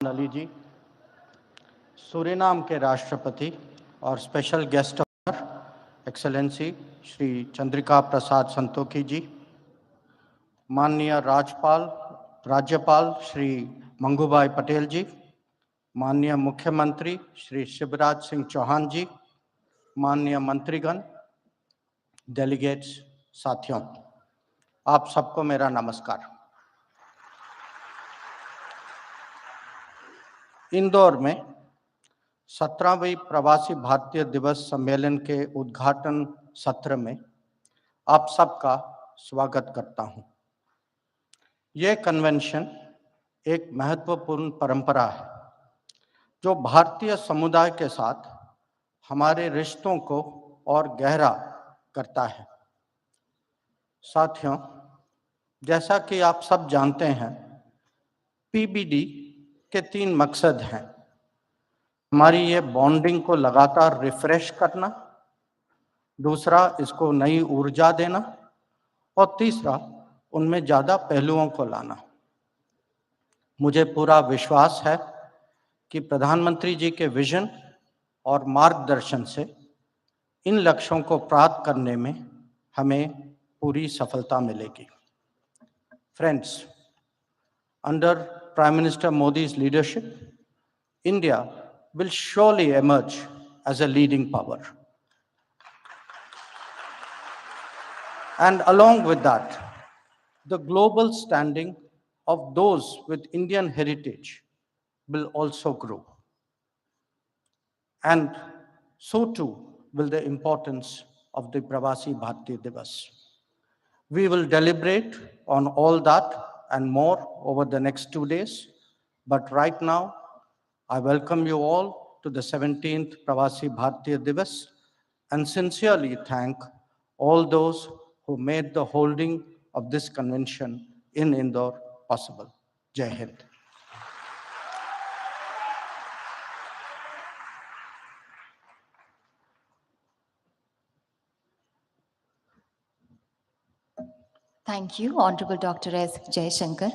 अली जी, Suriname के राष्ट्रपति और special guest of honour excellency Shri Chandrika Prasad Santokhi ji, माननीय राज्यपाल श्री मंगूभाई पटेल जी, माननीय मुख्यमंत्री श्री शिवराज सिंह चौहान जी, माननीय मंत्रीगण, डेलीगेट्स, साथियों, आप सबको मेरा नमस्कार। इंदौर में 17वीं प्रवासी भारतीय दिवस सम्मेलन के उद्घाटन सत्र में आप सबका स्वागत करता हूं। यह कन्वेंशन एक महत्वपूर्ण परंपरा है जो भारतीय समुदाय के साथ हमारे रिश्तों को और गहरा करता है। साथियों, जैसा कि आप सब जानते हैं, पीबीडी के 3 मकसद हैं। हमारी ये बॉन्डिंग को लगातार रिफ्रेश करना, दूसरा इसको नई ऊर्जा देना और तीसरा उनमें ज़्यादा पहलुओं को लाना। मुझे पूरा विश्वास है कि प्रधानमंत्री जी के विजन और मार्गदर्शन से इन लक्ष्यों को प्राप्त करने में हमें पूरी सफलता मिलेगी। Friends, under Prime Minister Modi's leadership, India will surely emerge as a leading power. And along with that, the global standing of those with Indian heritage will also grow. And so too will the importance of the Pravasi Bharatiya Divas. We will deliberate on all that and more over the next 2 days. But right now, I welcome you all to the 17th Pravasi Bharatiya Divas and sincerely thank all those who made the holding of this convention in Indore possible. Jai Hind. Thank you, Honorable Dr. S. Jaishankar.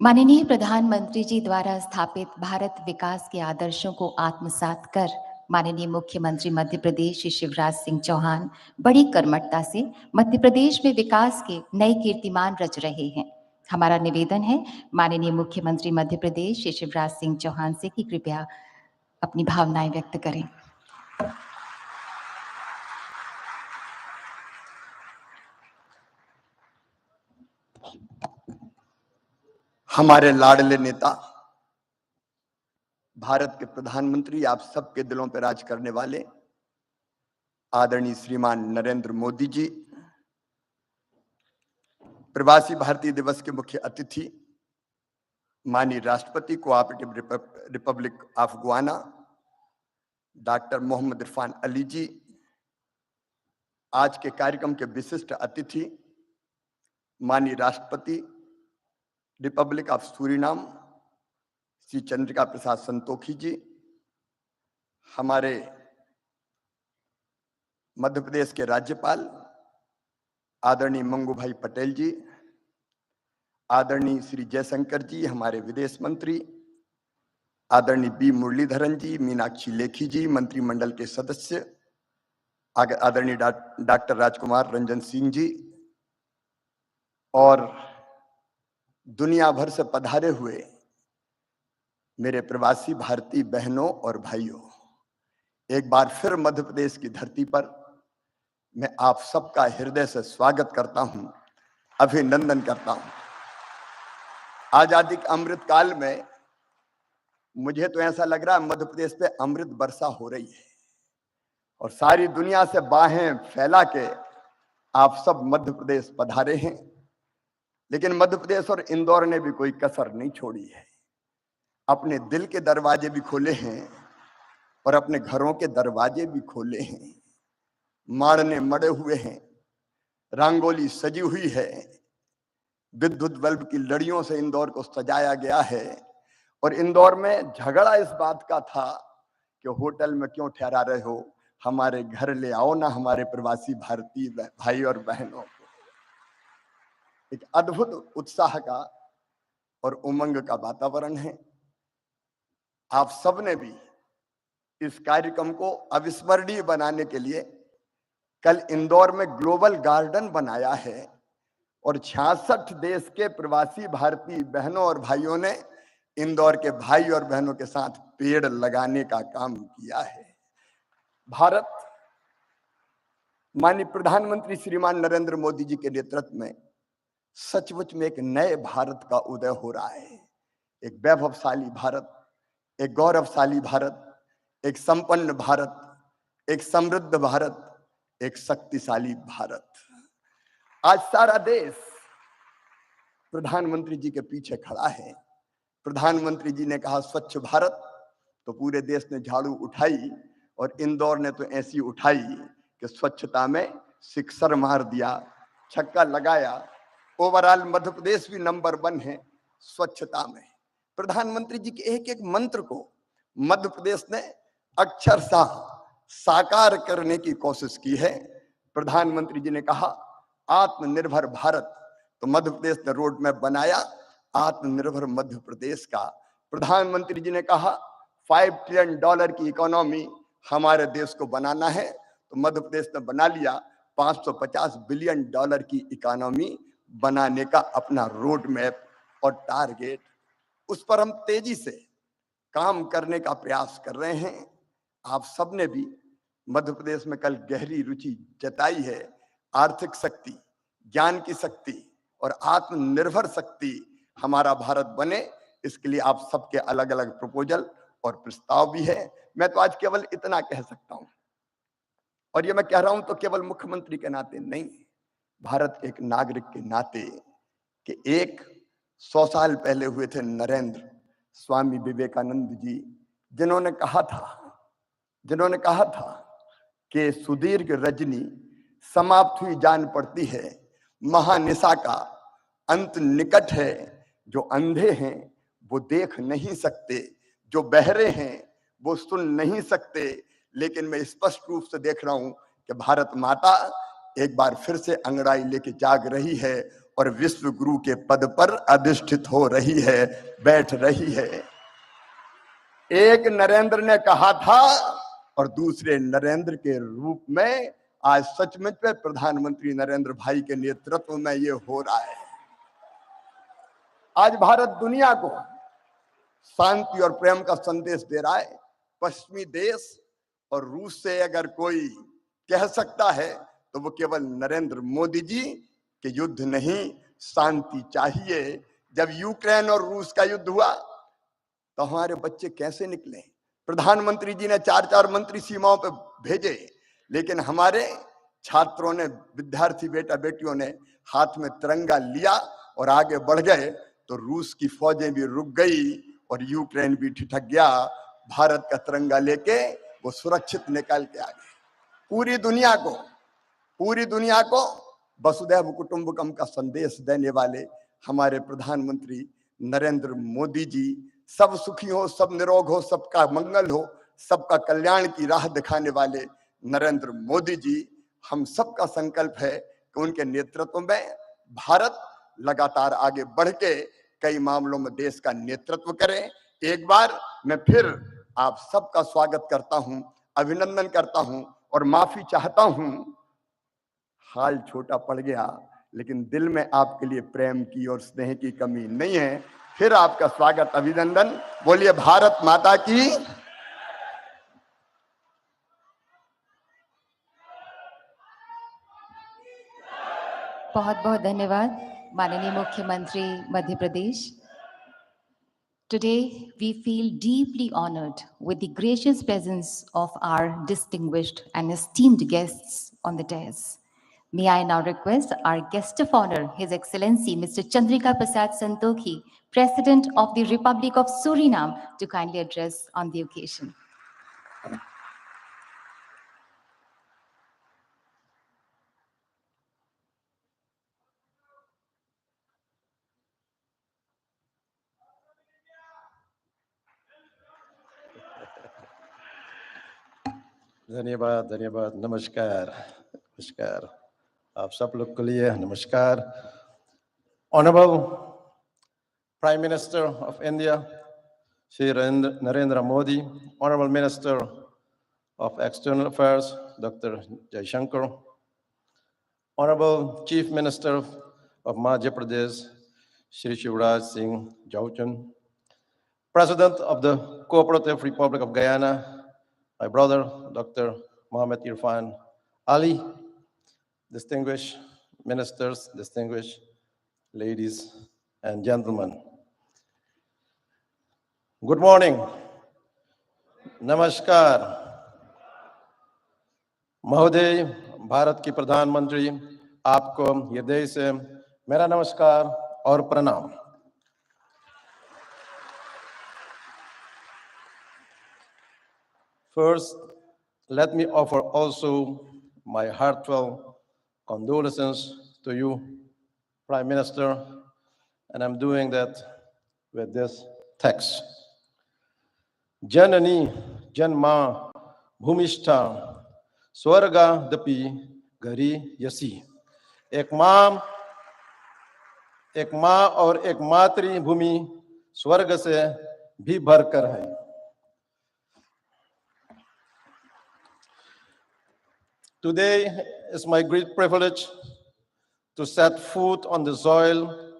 माननीय प्रधानमंत्री जी द्वारा स्थापित भारत विकास के आदर्शों को आत्मसात कर माननीय मुख्यमंत्री मध्य प्रदेश श्री शिवराज सिंह चौहान बड़ी कर्मठता से मध्य प्रदेश में विकास के नए कीर्तिमान रच रहे हैं। हमारा निवेदन है माननीय मुख्यमंत्री मध्य प्रदेश श्री शिवराज सिंह चौहान से कि कृपया अपनी भावनाएं व्यक्त करें। हमारे लाडले नेता, भारत के प्रधानमंत्री, आप सबके दिलों पर राज करने वाले आदरणीय श्रीमान नरेंद्र मोदी जी, प्रवासी भारतीय दिवस के मुख्य अतिथि माननीय राष्ट्रपति cooperative republic of Guyana doctor Mohammad Irfaan Ali ji, आज के कार्यक्रम के विशिष्ट अतिथि माननीय राष्ट्रपति republic of Suriname Shri Chandrika Prasad Santokhi ji, हमारे मध्य प्रदेश के राज्यपाल आदरणीय मंगूभाई पटेल जी, आदरणीय श्री जयशंकर जी, हमारे विदेश मंत्री आदरणीय बी मुरलीधरन जी, मीनाक्षी लेखी जी, मंत्रिमंडल के सदस्य आदरणीय डॉक्टर राजकुमार रंजन सिंह जी और दुनिया भर से पधारे हुए मेरे प्रवासी भारतीय बहनों और भाइयों, एक बार फिर मध्य प्रदेश की धरती पर मैं आप सबका हृदय से स्वागत करता हूं, अभिनंदन करता हूं। आजादी के अमृत काल में मुझे तो ऐसा लग रहा है मध्य प्रदेश पे अमृत वर्षा हो रही है और सारी दुनिया से बाहें फैला के आप सब मध्य प्रदेश पधारे हैं। लेकिन मध्य प्रदेश और इंदौर ने भी कोई कसर नहीं छोड़ी है, अपने दिल के दरवाजे भी खोले हैं और अपने घरों के दरवाजे भी खोले हैं। माड़ने मड़े हुए हैं, रंगोली सजी हुई है, विद्युत बल्ब की लड़ियों से इंदौर को सजाया गया है। और इंदौर में झगड़ा इस बात का था कि होटल में क्यों ठहरा रहे हो, हमारे घर ले आओ ना हमारे प्रवासी भारतीय भाई और बहनों को। एक अद्भुत उत्साह का और उमंग का वातावरण है। आप सबने भी इस कार्यक्रम को अविस्मरणीय बनाने के लिए कल इंदौर में ग्लोबल गार्डन बनाया है और 66 देश के प्रवासी भारतीय बहनों और भाइयों ने इंदौर के भाई और बहनों के साथ पेड़ लगाने का काम किया है। भारत माननीय प्रधानमंत्री श्रीमान नरेंद्र मोदी जी के नेतृत्व में सचमुच में एक नए भारत का उदय हो रहा है। एक वैभवशाली भारत, एक गौरवशाली भारत, एक संपन्न भारत, एक समृद्ध भारत, एक शक्तिशाली भारत। आज सारा देश प्रधानमंत्री जी के पीछे खड़ा है। प्रधानमंत्री जी ने कहा स्वच्छ भारत, तो पूरे देश ने झाड़ू उठाई और इंदौर ने तो ऐसी उठाई कि स्वच्छता में सिक्सर मार दिया, छक्का लगाया। ओवरऑल मध्य प्रदेश भी नंबर 1 है स्वच्छता में। प्रधानमंत्री जी के एक एक मंत्र को मध्य प्रदेश ने अक्षरशः साकार करने की कोशिश की है। प्रधानमंत्री जी ने कहा आत्मनिर्भर भारत, तो मध्य प्रदेश ने रोड मैप बनाया आत्मनिर्भर मध्य प्रदेश का। प्रधानमंत्री जी ने कहा $5 ट्रिलियन की इकोनॉमी हमारे देश को बनाना है, तो मध्य प्रदेश ने बना लिया $550 बिलियन की इकोनॉमी बनाने का अपना रोड मैप और टारगेट। उस पर हम तेजी से काम करने का प्रयास कर रहे हैं। आप सबने भी मध्य प्रदेश में कल गहरी रुचि जताई है। आर्थिक शक्ति, ज्ञान की शक्ति और आत्मनिर्भर शक्ति हमारा भारत बने, इसके लिए आप सबके अलग अलग प्रपोजल और प्रस्ताव भी है। मैं तो आज केवल इतना कह सकता हूं, और ये मैं कह रहा हूं तो केवल मुख्यमंत्री के नाते नहीं, भारत एक नागरिक के नाते, कि 100 साल पहले हुए थे नरेंद्र, स्वामी विवेकानंद जी, जिन्होंने कहा था कि सुदीर्घ रजनी समाप्त हुई जान पड़ती है, महानिशा का अंत निकट है। जो अंधे हैं वो देख नहीं सकते, जो बहरे हैं वो सुन नहीं सकते, लेकिन मैं स्पष्ट रूप से देख रहा हूं कि भारत माता एक बार फिर से अंगड़ाई लेके जाग रही है और विश्व गुरु के पद पर अधिष्ठित हो रही है, बैठ रही है। एक नरेंद्र ने कहा था और दूसरे नरेंद्र के रूप में आज सचमुच में प्रधानमंत्री नरेंद्र भाई के नेतृत्व में ये हो रहा है। आज भारत दुनिया को शांति और प्रेम का संदेश दे रहा है। पश्चिमी देश और रूस से अगर कोई कह सकता है तो वो केवल नरेंद्र मोदी जी के युद्ध नहीं, शांति चाहिए। जब यूक्रेन और रूस का युद्ध हुआ तो हमारे बच्चे कैसे निकले? प्रधानमंत्री जी ने 4-4 मंत्री सीमाओं पे भेजे, लेकिन हमारे छात्रों ने, विद्यार्थी बेटा बेटियों ने हाथ में तिरंगा लिया और आगे बढ़ गए, तो रूस की फौजें भी रुक गई और यूक्रेन भी ठिठक गया। भारत का तिरंगा लेके वो सुरक्षित निकल के आ गए। पूरी दुनिया को वसुधैव कुटुंबकम का संदेश देने वाले हमारे प्रधानमंत्री नरेंद्र मोदी जी, सब सुखी हो, सब निरोग हो, सबका मंगल हो, सबका कल्याण की राह दिखाने वाले नरेंद्र मोदी जी, हम सबका संकल्प है कि उनके नेतृत्व में भारत लगातार आगे बढ़ के कई मामलों में देश का नेतृत्व करे। एक बार मैं फिर आप सबका स्वागत करता हूं, अभिनंदन करता हूं और माफी चाहता हूं। हाल छोटा पड़ गया, लेकिन दिल में आपके लिए प्रेम की और स्नेह की कमी नहीं है। फिर आपका स्वागत, अभिनंदन। बोलिए भारत माता की। बहुत बहुत धन्यवाद माननीय मुख्यमंत्री Madhya Pradesh. Today, we feel deeply honored with the gracious presence of our distinguished and esteemed guests on the dais. May I now request our guest of honor, His Excellency Mr. Chandrika Prasad Santokhi, President of the Republic of Suriname, to kindly address on the occasion. धन्यवाद। नमस्कार। आप सब लोग के लिए नमस्कार। Honorable Prime Minister of India, Shri Narendra Modi, Honorable Minister of External Affairs, Dr. Jaishankar, Honorable Chief Minister of Madhya Pradesh, Shri Shivraj Singh Chauhan, President of the Cooperative Republic of Guyana, my brother, Dr. Mohamed Irfan Ali, distinguished ministers, distinguished ladies and gentlemen. Good morning. नमस्कार। महोदय, भारत की प्रधानमंत्री, आपको हृदय से मेरा नमस्कार और प्रणाम। First, let me offer also my heartfelt condolences to you, Prime Minister, and I'm doing that with this text. Janani Janma Bhumishta Swarga Dapi Gari Yasi. एक माँ और एक मातृभूमि स्वर्ग से भी भरकर है। Today is my great privilege to set foot on the soil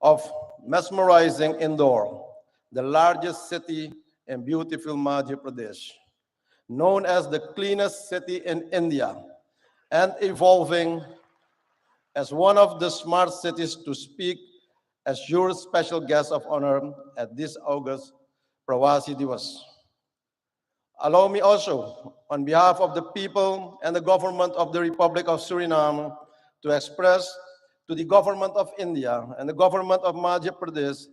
of mesmerizing Indore, the largest city in beautiful Madhya Pradesh, known as the cleanest city in India and evolving as one of the smart cities to speak as your special guest of honor at this August Pravasi Divas. Allow me also, on behalf of the people and the government of the Republic of Suriname, to express to the government of India and the government of Madhya Pradesh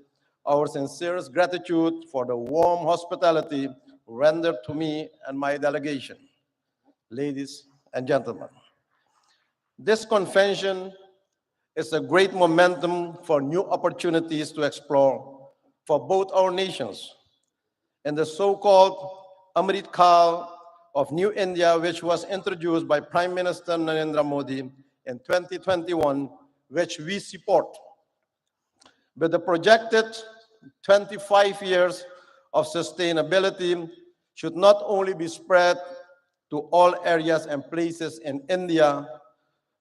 our sincerest gratitude for the warm hospitality rendered to me and my delegation. Ladies and gentlemen, this convention is a great momentum for new opportunities to explore for both our nations. In the so-called Amrit Kal of New India, which was introduced by Prime Minister Narendra Modi in 2021, which we support. With the projected 25 years of sustainability should not only be spread to all areas and places in India,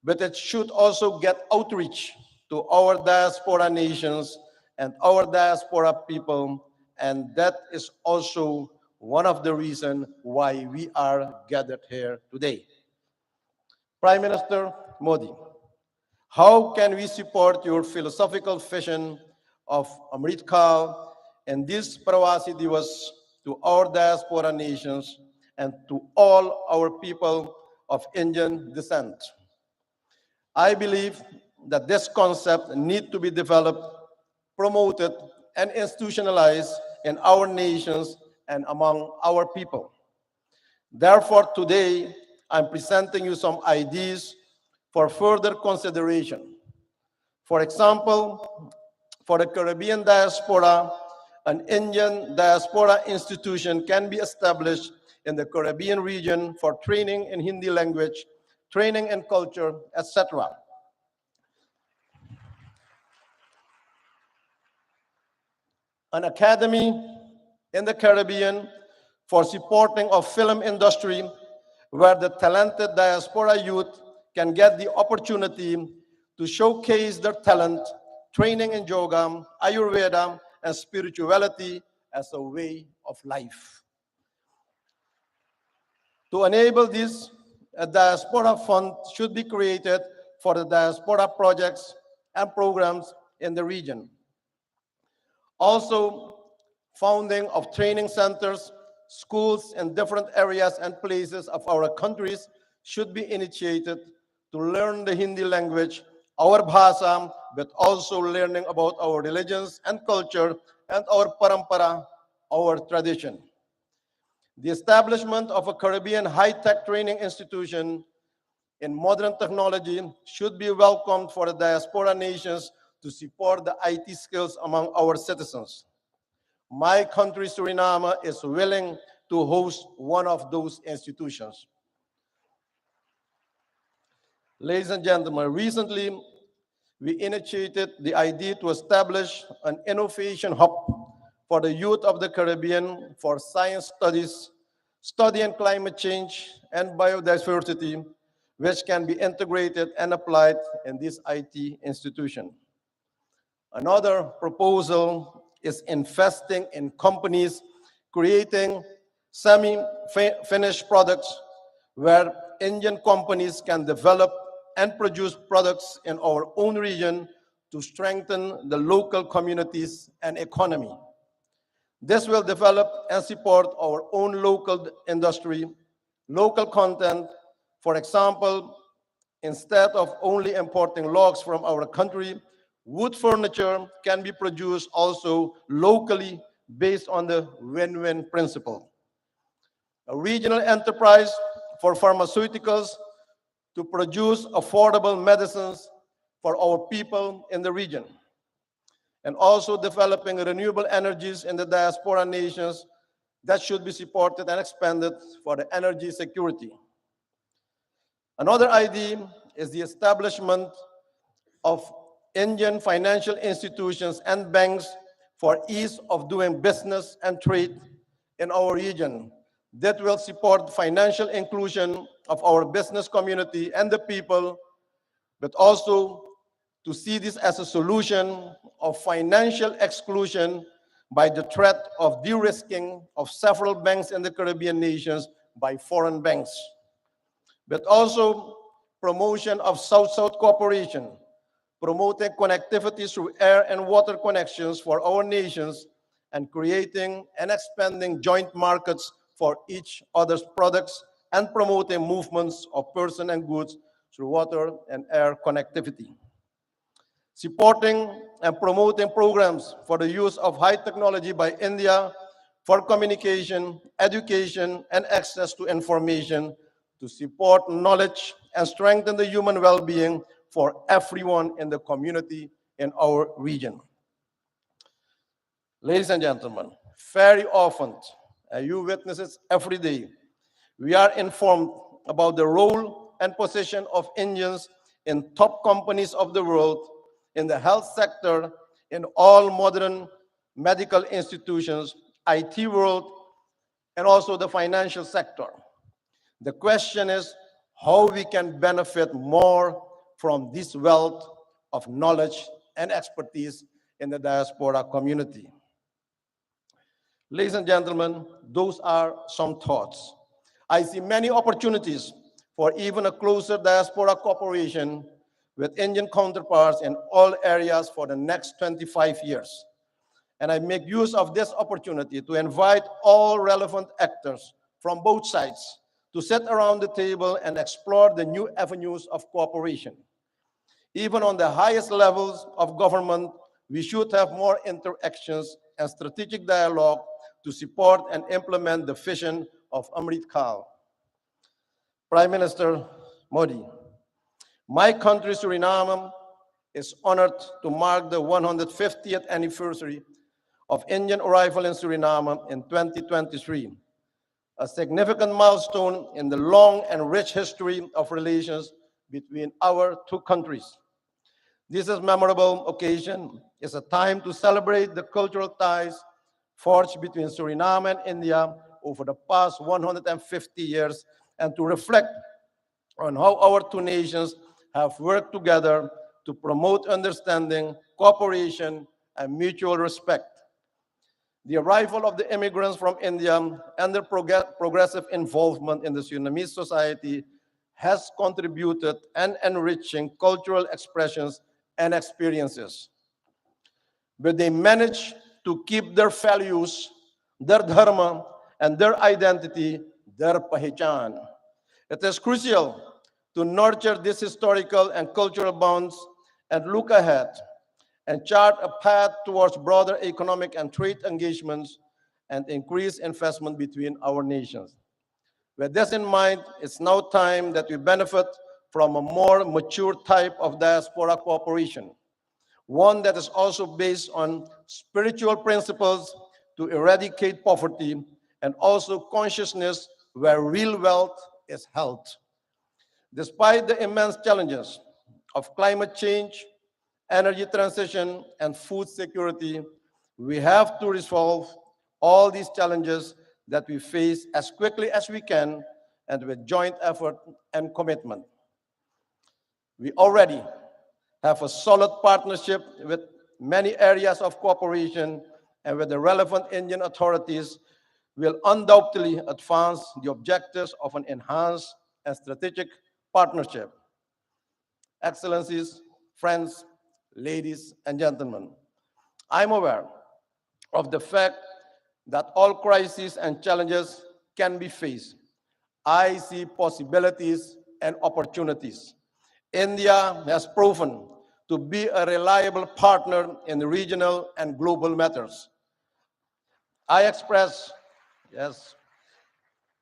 but it should also get outreach to our diaspora nations and our diaspora people, and that is also one of the reasons why we are gathered here today. Prime Minister Modi, how can we support your philosophical vision of Amrit Kal and this Pravasi Divas to our diaspora nations and to all our people of Indian descent? I believe that this concept needs to be developed, promoted, and institutionalized in our nations and among our people. Therefore, today, I'm presenting you some ideas for further consideration. For example, for the Caribbean diaspora, an Indian diaspora institution can be established in the Caribbean region for training in Hindi language, training in culture, etc. An academy in the Caribbean for supporting of film industry where the talented diaspora youth can get the opportunity to showcase their talent, training in yoga, Ayurveda, and spirituality as a way of life. To enable this, a diaspora fund should be created for the diaspora projects and programs in the region. Also, founding of training centers, schools in different areas and places of our countries should be initiated to learn the Hindi language, our bhasha, but also learning about our religions and culture and our parampara, our tradition. The establishment of a Caribbean high-tech training institution in modern technology should be welcomed for the diaspora nations to support the IT skills among our citizens. My country, Suriname, is willing to host one of those institutions. Ladies and gentlemen, recently we initiated the idea to establish an innovation hub for the youth of the Caribbean for science studies, studying climate change and biodiversity, which can be integrated and applied in this IT institution. Another proposal is investing in companies creating semi-finished products where Indian companies can develop and produce products in our own region to strengthen the local communities and economy. This will develop and support our own local industry, local content. For example, instead of only importing logs from our country, wood furniture can be produced also locally based on the win-win principle. A regional enterprise for pharmaceuticals to produce affordable medicines for our people in the region, and also developing renewable energies in the diaspora nations that should be supported and expanded for the energy security. Another idea is the establishment of Indian financial institutions and banks for ease of doing business and trade in our region that will support financial inclusion of our business community and the people, but also to see this as a solution of financial exclusion by the threat of de-risking of several banks in the Caribbean nations by foreign banks, but also promotion of South-South cooperation, promoting connectivity through air and water connections for our nations, and creating and expanding joint markets for each other's products, and promoting movements of person and goods through water and air connectivity. Supporting and promoting programs for the use of high technology by India for communication, education, and access to information to support knowledge and strengthen the human well-being for everyone in the community in our region. Ladies and gentlemen, very often, and you witness it every day, we are informed about the role and position of Indians in top companies of the world, in the health sector, in all modern medical institutions, IT world, and also the financial sector. The question is how we can benefit more from this wealth of knowledge and expertise in the diaspora community. Ladies and gentlemen, those are some thoughts. I see many opportunities for even a closer diaspora cooperation with Indian counterparts in all areas for the next 25 years. And I make use of this opportunity to invite all relevant actors from both sides to sit around the table and explore the new avenues of cooperation. Even on the highest levels of government, we should have more interactions and strategic dialogue to support and implement the vision of Amrit Kaal. Prime Minister Modi, my country, Suriname, is honored to mark the 150th anniversary of Indian arrival in Suriname in 2023, a significant milestone in the long and rich history of relations between our two countries. This is a memorable occasion. It's a time to celebrate the cultural ties forged between Suriname and India over the past 150 years, and to reflect on how our two nations have worked together to promote understanding, cooperation, and mutual respect. The arrival of the immigrants from India and their progressive involvement in the Surinamese society has contributed and enriching cultural expressions and experiences. But they managed to keep their values, their dharma, and their identity, their pahichan. It is crucial to nurture these historical and cultural bonds and look ahead and chart a path towards broader economic and trade engagements and increased investment between our nations. With this in mind, it's now time that we benefit from a more mature type of diaspora cooperation, one that is also based on spiritual principles to eradicate poverty and also consciousness where real wealth is held. Despite the immense challenges of climate change, energy transition, and food security, We have to resolve all these challenges that we face as quickly as we can and with joint effort and commitment. We already have a solid partnership with many areas of cooperation, and with the relevant Indian authorities will undoubtedly advance the objectives of an enhanced and strategic partnership. Excellencies, friends, ladies and gentlemen, I'm aware of the fact that all crises and challenges can be faced. I see possibilities and opportunities. India has proven to be a reliable partner in regional and global matters. I express, yes,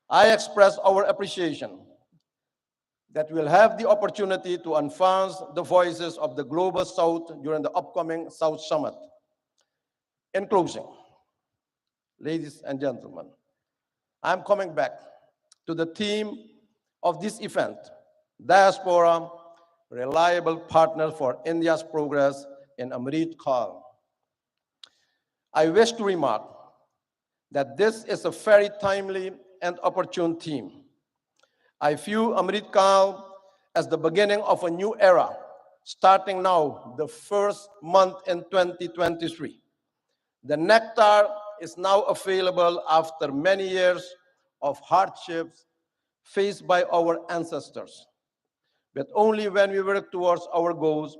I express our appreciation that we'll have the opportunity to advance the voices of the Global South during the upcoming South Summit. In closing, ladies and gentlemen, I'm coming back to the theme of this event, Diaspora, reliable partner for India's progress in Amrit Kaal. I wish to remark that this is a very timely and opportune theme. I view Amrit Kaal as the beginning of a new era, starting now, the first month in 2023. The nectar is now available after many years of hardships faced by our ancestors. But only when we work towards our goals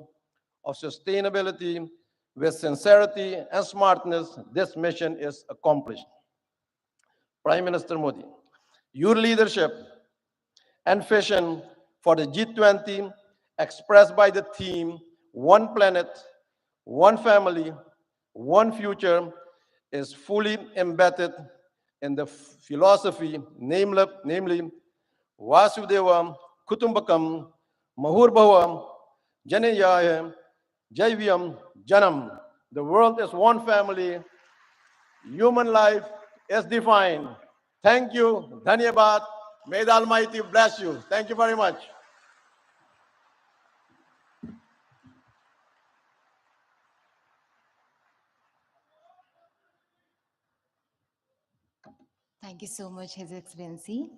of sustainability with sincerity and smartness, this mission is accomplished. Prime Minister Modi, your leadership and vision for the G20 expressed by the theme One Planet, One Family, One Future is fully embedded in the philosophy, namely Vasudeva Kutumbakam Mahurbhava Janayaya Jaivyam Janam. The world is one family. Human life is defined. Thank you. Dhanyabad. May the Almighty bless you. Thank you very much. Thank you so much, His Excellency.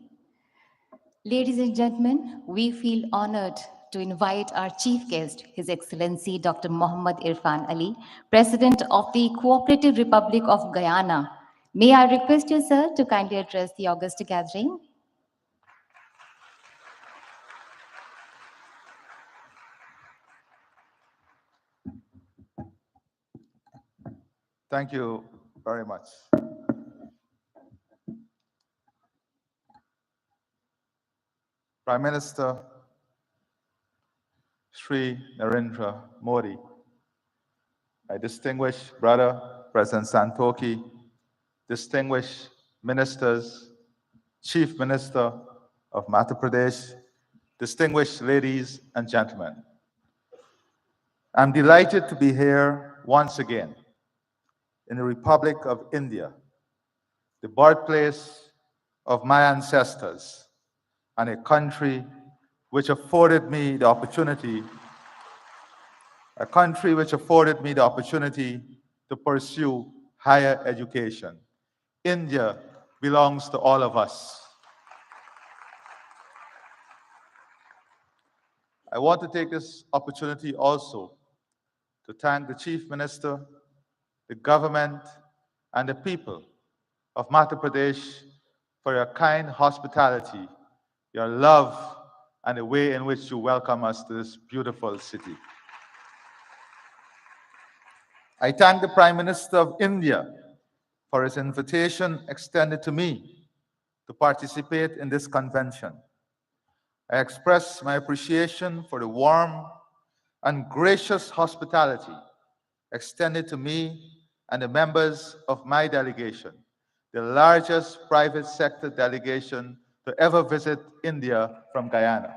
Ladies and gentlemen, we feel honored to invite our chief guest, His Excellency Dr. Mohammad Irfan Ali, President of the Cooperative Republic of Guyana. May I request you, sir, to kindly address the august gathering? Thank you very much. Prime Minister Shri Narendra Modi, my distinguished brother, President Santoki, distinguished ministers, Chief Minister of Madhya Pradesh, distinguished ladies and gentlemen. I'm delighted to be here once again in the Republic of India, the birthplace of my ancestors, and a country which afforded me the opportunity to pursue higher education. India belongs to all of us. I want to take this opportunity also to thank the Chief Minister, the government, and the people of Madhya Pradesh for your kind hospitality, your love, and the way in which you welcome us to this beautiful city. I thank the Prime Minister of India for his invitation extended to me to participate in this convention. I express my appreciation for the warm and gracious hospitality extended to me and the members of my delegation, the largest private sector delegation to ever visit India from Guyana.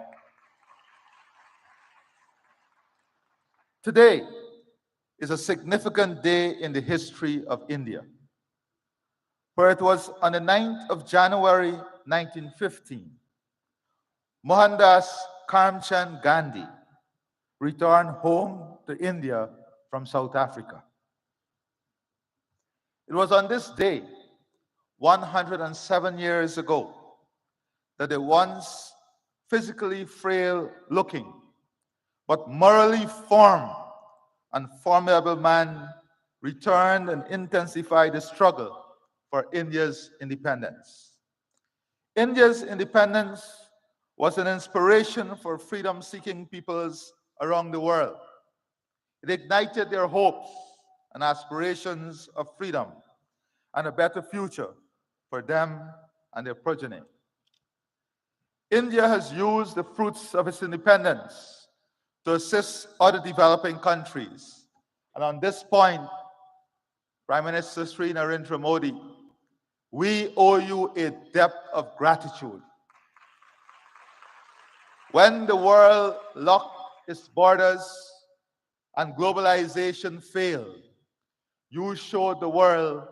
Today is a significant day in the history of India, for it was on the 9th of January 1915, Mohandas Karamchand Gandhi returned home to India from South Africa. It was on this day, 107 years ago, that the once physically frail looking, but morally firm and formidable man returned and intensified the struggle for India's independence. India's independence was an inspiration for freedom-seeking peoples around the world. It ignited their hopes and aspirations of freedom and a better future for them and their progeny. India has used the fruits of its independence to assist other developing countries. And on this point, Prime Minister Sri Narendra Modi, we owe you a debt of gratitude. When the world locked its borders and globalization failed, you showed the world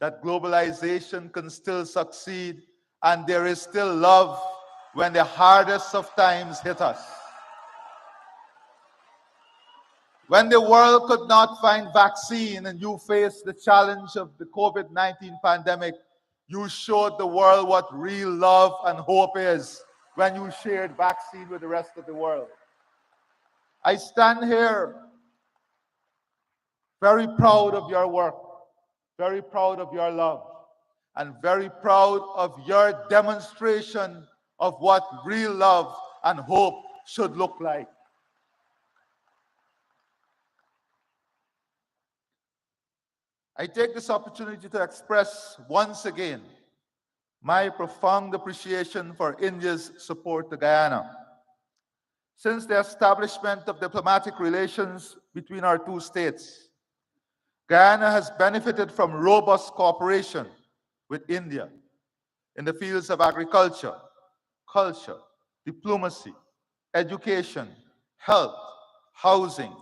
that globalization can still succeed and there is still love when the hardest of times hit us. When the world could not find vaccine and you faced the challenge of the COVID-19 pandemic, you showed the world what real love and hope is when you shared vaccine with the rest of the world. I stand here very proud of your work, very proud of your love, and very proud of your demonstration of what real love and hope should look like. I take this opportunity to express once again my profound appreciation for India's support to Guyana. Since the establishment of diplomatic relations between our two states, Guyana has benefited from robust cooperation with India in the fields of agriculture, culture, diplomacy, education, health, housing,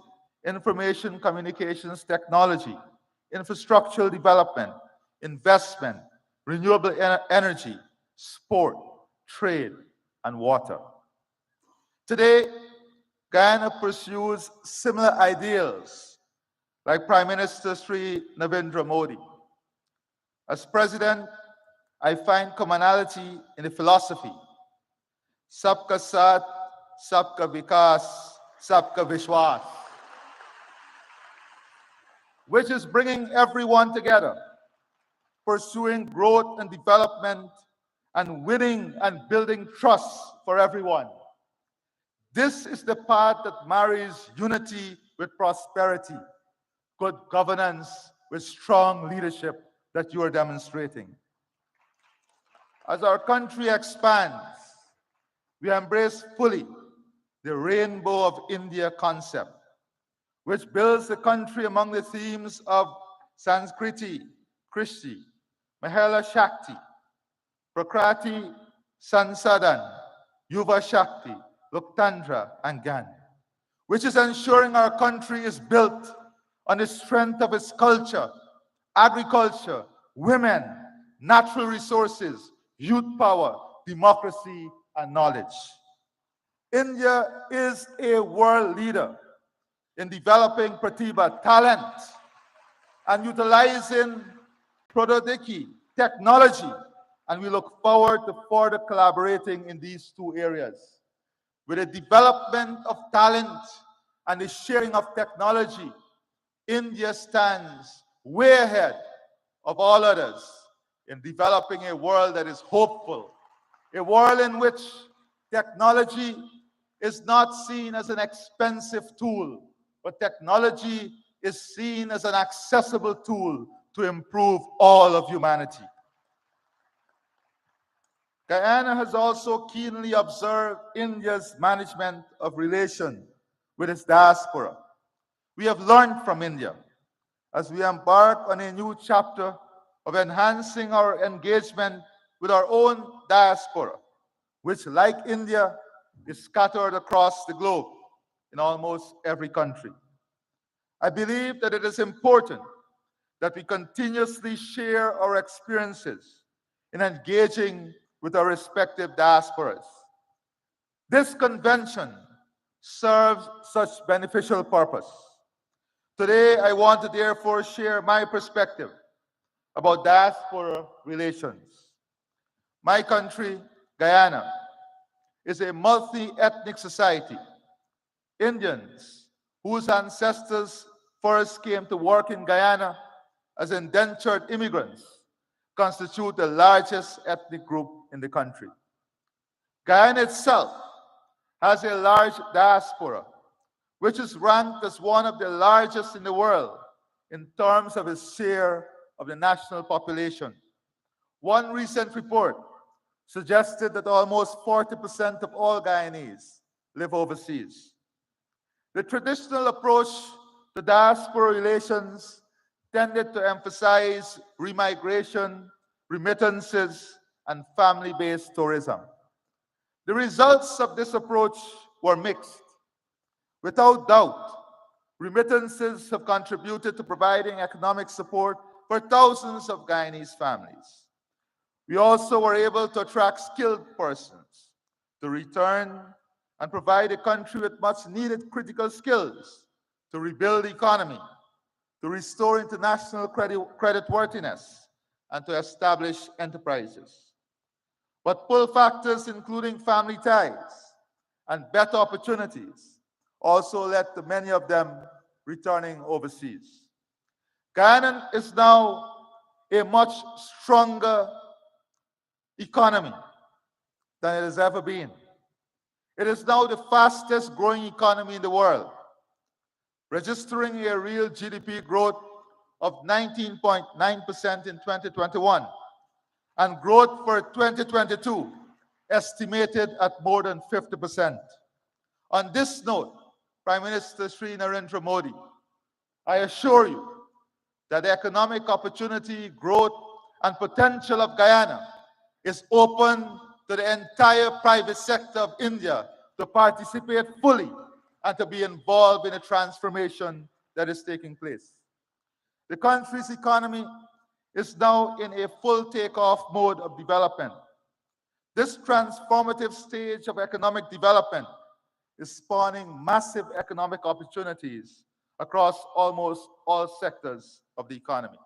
information communications technology, infrastructural development, investment, renewable energy, sport, trade, and water. Today, Guyana pursues similar ideals like Prime Minister Sri Narendra Modi. As President, I find commonality in the philosophy, Sabka Saath, Sabka Vikas, Sabka Vishwas, which is bringing everyone together, pursuing growth and development, and winning and building trust for everyone. This is the path that marries unity with prosperity, good governance with strong leadership that you are demonstrating. As our country expands, we embrace fully the Rainbow of India concept, which builds the country among the themes of Sanskriti, Krishti, Mahela Shakti, Prakrati, Sansadan, Yuva Shakti, Loktandra, and Gyan, which is ensuring our country is built on the strength of its culture, agriculture, women, natural resources, youth power, democracy, and knowledge. India is a world leader in developing Pratibha talent and utilizing Prododiki technology, and we look forward to further collaborating in these two areas. With the development of talent and the sharing of technology, India stands way ahead of all others in developing a world that is hopeful, a world in which technology is not seen as an expensive tool, but technology is seen as an accessible tool to improve all of humanity. Guyana has also keenly observed India's management of relations with its diaspora. We have learned from India as we embark on a new chapter of enhancing our engagement with our own diaspora, which, like India, is scattered across the globe in almost every country. I believe that it is important that we continuously share our experiences in engaging with our respective diasporas. This convention serves such beneficial purpose. Today, I want to therefore share my perspective about diaspora relations. My country, Guyana, is a multi-ethnic society. Indians, whose ancestors first came to work in Guyana as indentured immigrants, constitute the largest ethnic group in the country. Guyana itself has a large diaspora, which is ranked as one of the largest in the world in terms of its share of the national population. One recent report suggested that almost 40% of all Guyanese live overseas. The traditional approach to diaspora relations tended to emphasize remigration, remittances, and family-based tourism. The results of this approach were mixed. Without doubt, remittances have contributed to providing economic support for thousands of Guyanese families. We also were able to attract skilled persons to return and provide the country with much needed critical skills to rebuild the economy, to restore international creditworthiness, and to establish enterprises. But pull factors including family ties and better opportunities also led to many of them returning overseas. Guyana is now a much stronger economy than it has ever been. It is now the fastest growing economy in the world, registering a real GDP growth of 19.9% in 2021 and growth for 2022 estimated at more than 50%. On this note, Prime Minister Sri Narendra Modi, I assure you that the economic opportunity, growth, and potential of Guyana is open to the entire private sector of India to participate fully and to be involved in the transformation that is taking place. The country's economy is now in a full takeoff mode of development. This transformative stage of economic development is spawning massive economic opportunities across almost all sectors of the economy.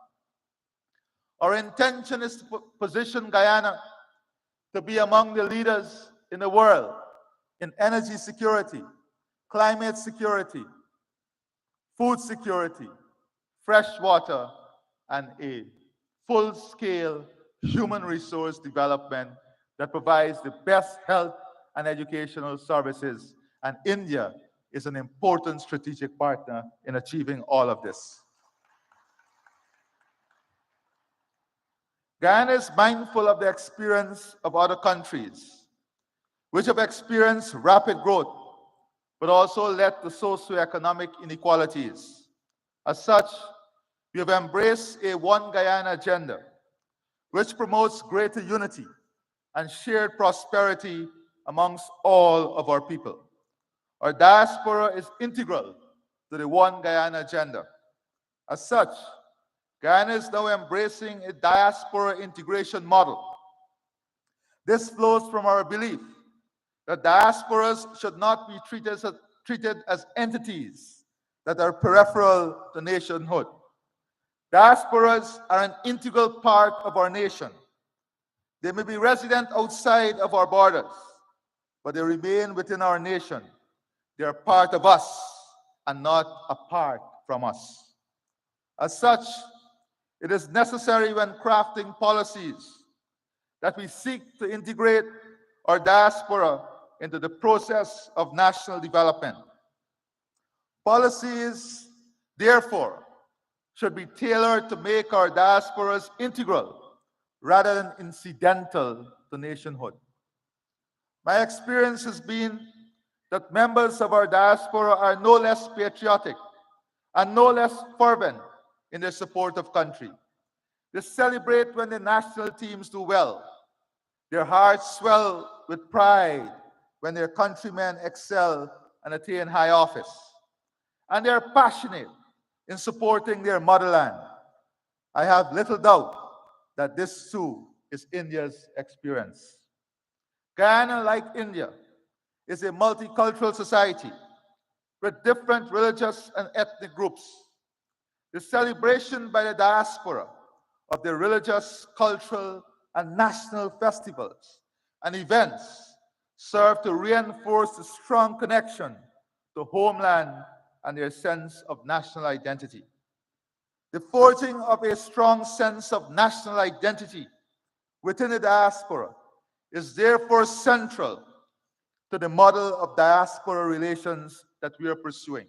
Our intention is to position Guyana to be among the leaders in the world in energy security, climate security, food security, fresh water, and a full-scale human resource development that provides the best health and educational services. And India is an important strategic partner in achieving all of this. Guyana is mindful of the experience of other countries, which have experienced rapid growth, but also led to socioeconomic inequalities. As such, we have embraced a One Guyana agenda, which promotes greater unity and shared prosperity amongst all of our people. Our diaspora is integral to the One Guyana agenda. As such, Guyana is now embracing a diaspora integration model. This flows from our belief that diasporas should not be treated as entities that are peripheral to nationhood. Diasporas are an integral part of our nation. They may be resident outside of our borders, but they remain within our nation. They are part of us and not apart from us. As such, it is necessary when crafting policies that we seek to integrate our diaspora into the process of national development. Policies, therefore, should be tailored to make our diasporas integral rather than incidental to nationhood. My experience has been that members of our diaspora are no less patriotic and no less fervent in their support of country. They celebrate when the national teams do well. Their hearts swell with pride when their countrymen excel and attain high office. And they are passionate in supporting their motherland. I have little doubt that this too is India's experience. Guyana, like India, is a multicultural society with different religious and ethnic groups. The celebration by the diaspora of their religious, cultural, and national festivals and events serve to reinforce the strong connection to homeland and their sense of national identity. The forging of a strong sense of national identity within the diaspora is therefore central to the model of diaspora relations that we are pursuing.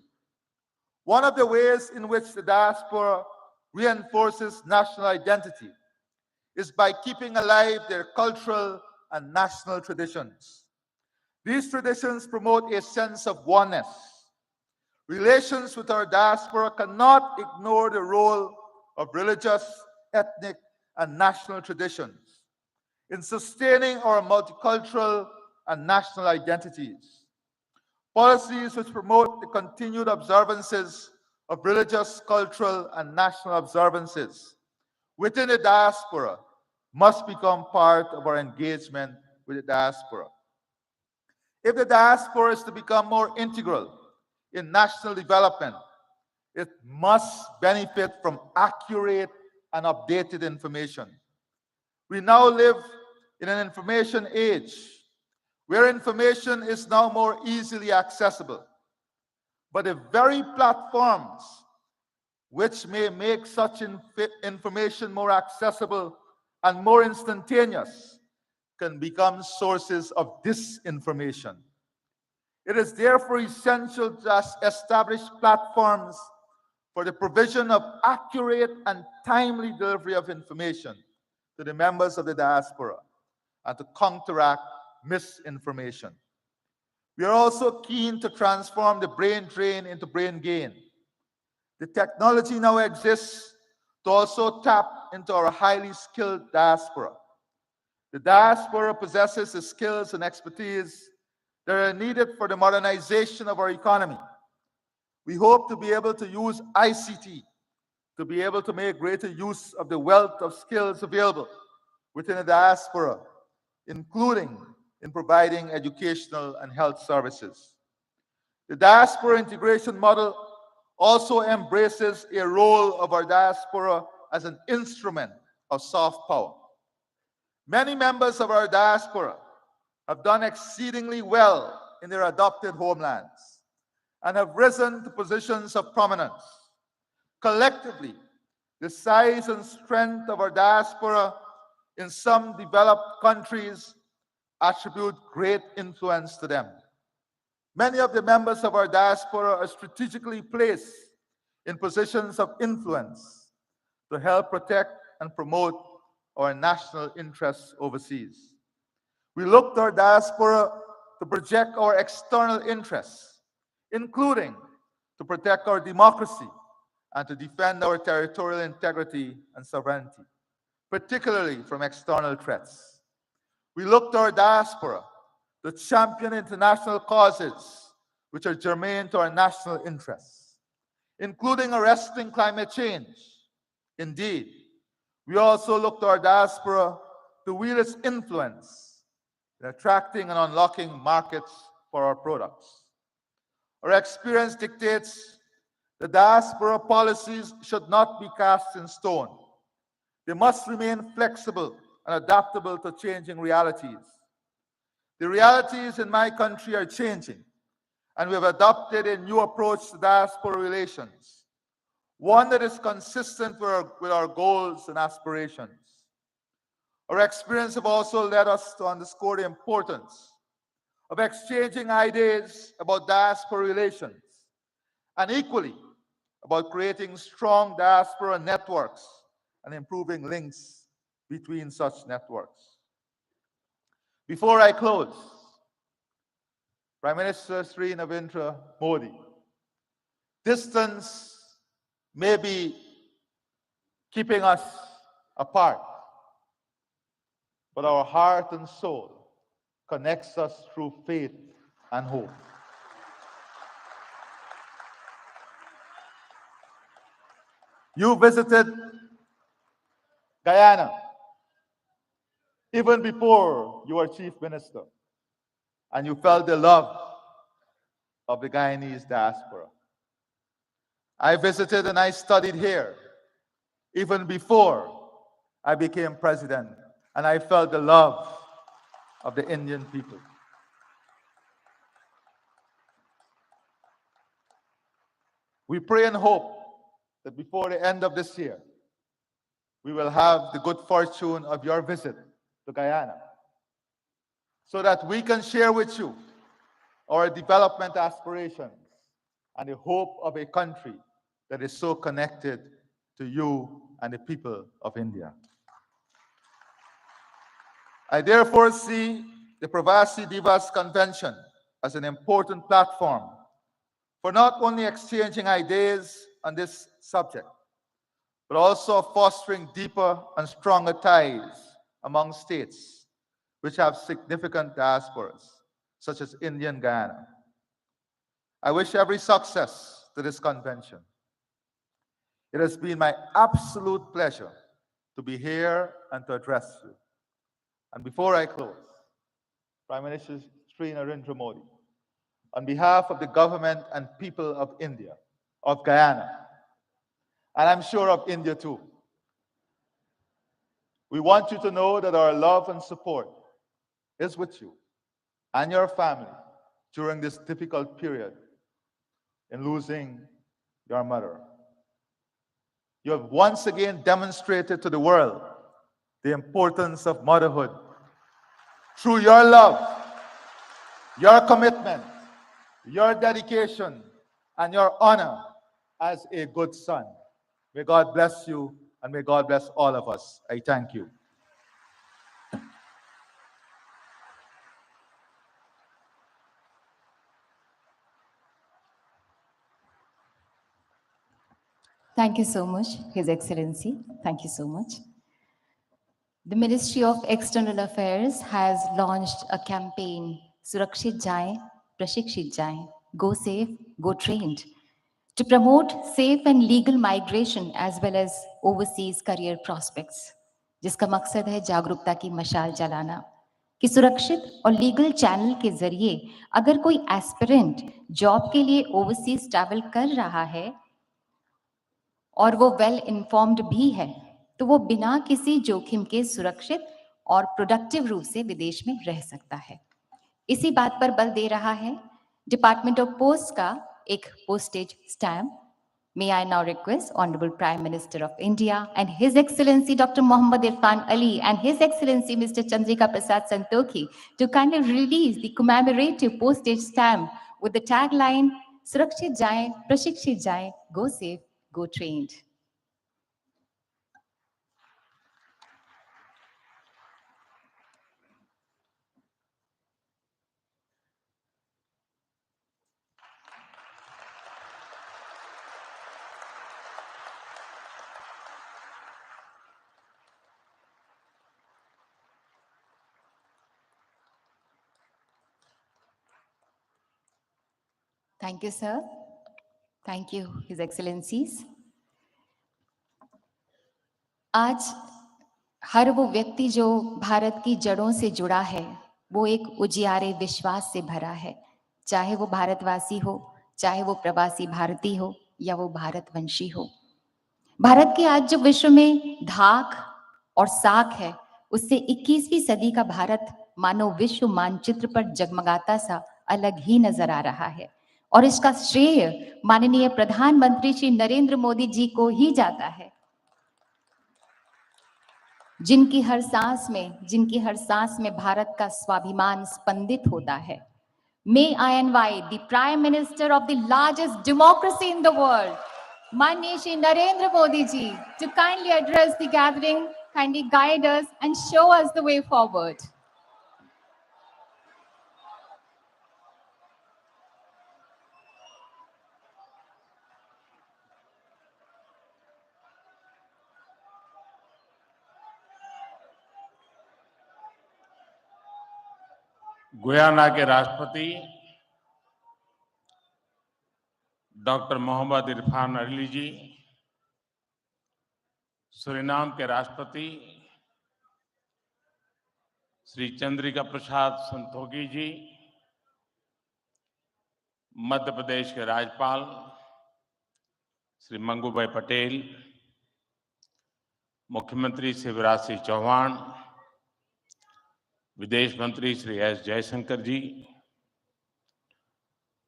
One of the ways in which the diaspora reinforces national identity is by keeping alive their cultural and national traditions. These traditions promote a sense of oneness. Relations with our diaspora cannot ignore the role of religious, ethnic, and national traditions in sustaining our multicultural and national identities. Policies which promote the continued observances of religious, cultural, and national observances within the diaspora must become part of our engagement with the diaspora. If the diaspora is to become more integral in national development, it must benefit from accurate and updated information. We now live in an information age where information is now more easily accessible. But the very platforms which may make such information more accessible and more instantaneous can become sources of disinformation. It is therefore essential to establish platforms for the provision of accurate and timely delivery of information to the members of the diaspora and to counteract misinformation. We are also keen to transform the brain drain into brain gain. The technology now exists to also tap into our highly skilled diaspora. The diaspora possesses the skills and expertise that are needed for the modernization of our economy. We hope to be able to use ICT to be able to make greater use of the wealth of skills available within the diaspora, including in providing educational and health services. The diaspora integration model also embraces a role of our diaspora as an instrument of soft power. Many members of our diaspora have done exceedingly well in their adopted homelands and have risen to positions of prominence. Collectively, the size and strength of our diaspora in some developed countries attribute great influence to them. Many of the members of our diaspora are strategically placed in positions of influence to help protect and promote our national interests overseas. We look to our diaspora to project our external interests, including to protect our democracy and to defend our territorial integrity and sovereignty, particularly from external threats. We look to our diaspora to champion international causes which are germane to our national interests, including arresting climate change. Indeed, we also look to our diaspora to wield its influence in attracting and unlocking markets for our products. Our experience dictates that diaspora policies should not be cast in stone. They must remain flexible and adaptable to changing realities. The realities in my country are changing, and we have adopted a new approach to diaspora relations, one that is consistent with our goals and aspirations. Our experience have also led us to underscore the importance of exchanging ideas about diaspora relations, and equally about creating strong diaspora networks and improving links between such networks. Before I close, Prime Minister Sri Narendra Modi, distance may be keeping us apart, but our heart and soul connects us through faith and hope. You visited Guyana even before you were chief minister, and you felt the love of the Guyanese diaspora. I visited and I studied here even before I became president, and I felt the love of the Indian people. We pray and hope that before the end of this year, we will have the good fortune of your visit to Guyana, so that we can share with you our development aspirations and the hope of a country that is so connected to you and the people of India. I therefore see the Pravasi Divas Convention as an important platform for not only exchanging ideas on this subject, but also fostering deeper and stronger ties among states which have significant diasporas, such as India and Guyana. I wish every success to this convention. It has been my absolute pleasure to be here and to address you. And before I close, Prime Minister Sri Narendra Modi, on behalf of the government and people of India, of Guyana, and I'm sure of India too, we want you to know that our love and support is with you and your family during this difficult period in losing your mother. You have once again demonstrated to the world the importance of motherhood through your love, your commitment, your dedication, and your honor as a good son. May God bless you, and may God bless all of us. I thank you. Thank you so much, His Excellency. Thank you so much. The Ministry of External Affairs has launched a campaign, Surakshit Jaye, Prashikshit Jaye, Go Safe, Go Trained, to promote safe and legal migration as well as overseas career prospects, जिसका मकसद है जागरूकता की मशाल जलाना कि सुरक्षित और लीगल चैनल के जरिए अगर कोई एस्पिरेंट जॉब के लिए ओवरसीज ट्रैवल कर रहा है और वो वेल इन्फॉर्म्ड भी है तो वो बिना किसी जोखिम के सुरक्षित और प्रोडक्टिव रूप से विदेश में रह सकता है। इसी बात पर बल दे रहा है डिपार्टमेंट ऑफ पोस्ट का एक postage stamp. May I now request Honorable Prime Minister of India and His Excellency Dr. Mohammad Irfan Ali and His Excellency Mr. Chandrika Prasad Santokhi to kindly release the commemorative postage stamp with the tagline Surakshit Jaye, Prashikshit Jaye, Go Safe, Go Trained. Thank you, sir. Thank you, His Excellencies. आज हर वो व्यक्ति जो भारत की जड़ों से जुड़ा है वो एक उजियारे विश्वास से भरा है, चाहे वो भारतवासी हो, चाहे वो प्रवासी भारतीय हो या वो भारतवंशी हो। भारत की आज जो विश्व में धाक और साख है उससे 21वीं सदी का भारत मानो विश्व मानचित्र पर जगमगाता सा अलग ही नजर आ रहा है और इसका श्रेय माननीय प्रधानमंत्री श्री नरेंद्र मोदी जी को ही जाता है, जिनकी हर सांस में भारत का स्वाभिमान स्पंदित होता है। May I invite the Prime Minister of the largest democracy in the world, माननीय Shri Narendra Modi ji, to kindly address the gathering, kindly guide us and show us the way forward. Guyana के राष्ट्रपति डॉक्टर मोहम्मद इरफान अली जी, सूरीनाम के राष्ट्रपति श्री चंद्रिका प्रसाद संतोखी जी, मध्य प्रदेश के राज्यपाल श्री मंगूभाई पटेल, मुख्यमंत्री शिवराज सिंह चौहान, विदेश मंत्री श्री एस जयशंकर जी,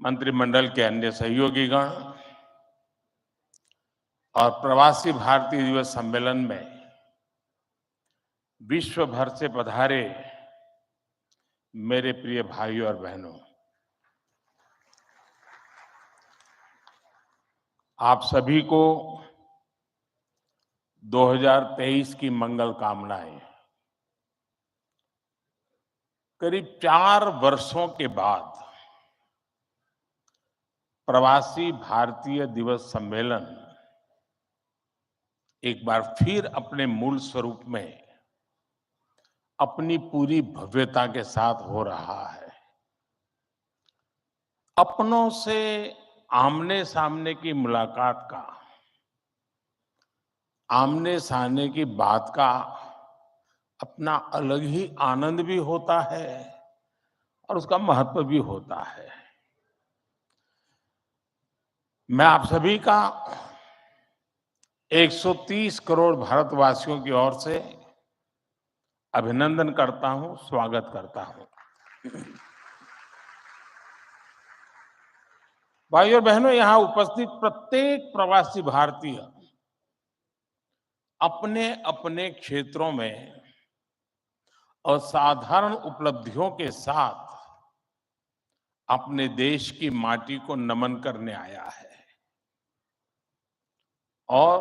मंत्रिमंडल के अन्य सहयोगीगण और प्रवासी भारतीय दिवस सम्मेलन में विश्व भर से पधारे मेरे प्रिय भाइयों और बहनों, आप सभी को 2023 की मंगल कामनाएं। करीब 4 वर्षों के बाद प्रवासी भारतीय दिवस सम्मेलन एक बार फिर अपने मूल स्वरूप में अपनी पूरी भव्यता के साथ हो रहा है। अपनों से आमने सामने की मुलाकात का, आमने सामने की बात का अपना अलग ही आनंद भी होता है और उसका महत्व भी होता है। मैं आप सभी का 130 करोड़ भारतवासियों की ओर से अभिनंदन करता हूं, स्वागत करता हूं। भाइयों और बहनों, यहां उपस्थित प्रत्येक प्रवासी भारतीय अपने अपने क्षेत्रों में असाधारण उपलब्धियों के साथ अपने देश की माटी को नमन करने आया है। और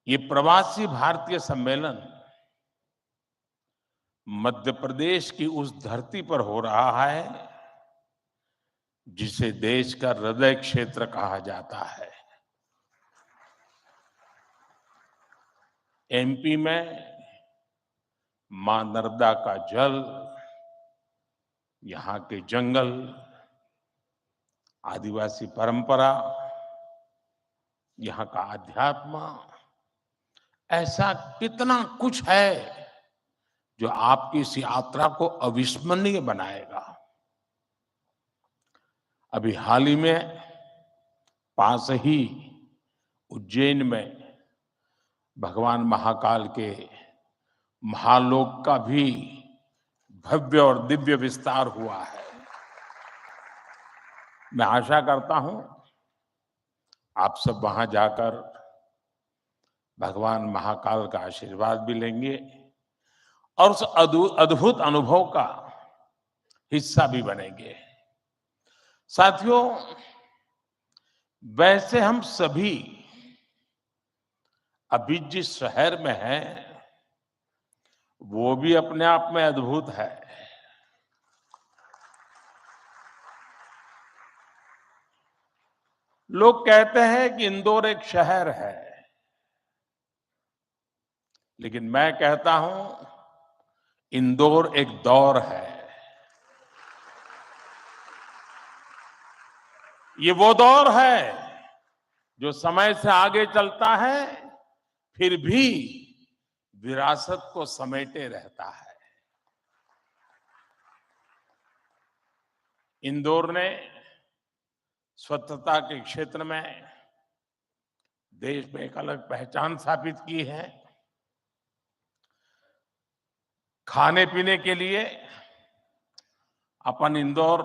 ये प्रवासी भारतीय सम्मेलन मध्य प्रदेश की उस धरती पर हो रहा है जिसे देश का हृदय क्षेत्र कहा जाता है। एमपी में मां नर्मदा का जल, यहाँ के जंगल, आदिवासी परंपरा, यहाँ का अध्यात्म, ऐसा कितना कुछ है जो आपकी इस यात्रा को अविस्मरणीय बनाएगा। अभी हाल ही में पास ही उज्जैन में भगवान महाकाल के महालोक का भी भव्य और दिव्य विस्तार हुआ है। मैं आशा करता हूं आप सब वहां जाकर भगवान महाकाल का आशीर्वाद भी लेंगे और उस अद्भुत अनुभव का हिस्सा भी बनेंगे। साथियों, वैसे हम सभी अभी जिस शहर में हैं वो भी अपने आप में अद्भुत है। लोग कहते हैं कि इंदौर एक शहर है, लेकिन मैं कहता हूं इंदौर एक दौर है। ये वो दौर है जो समय से आगे चलता है फिर भी विरासत को समेटे रहता है। इंदौर ने स्वच्छता के क्षेत्र में देश में एक अलग पहचान स्थापित की है। खाने पीने के लिए अपन इंदौर,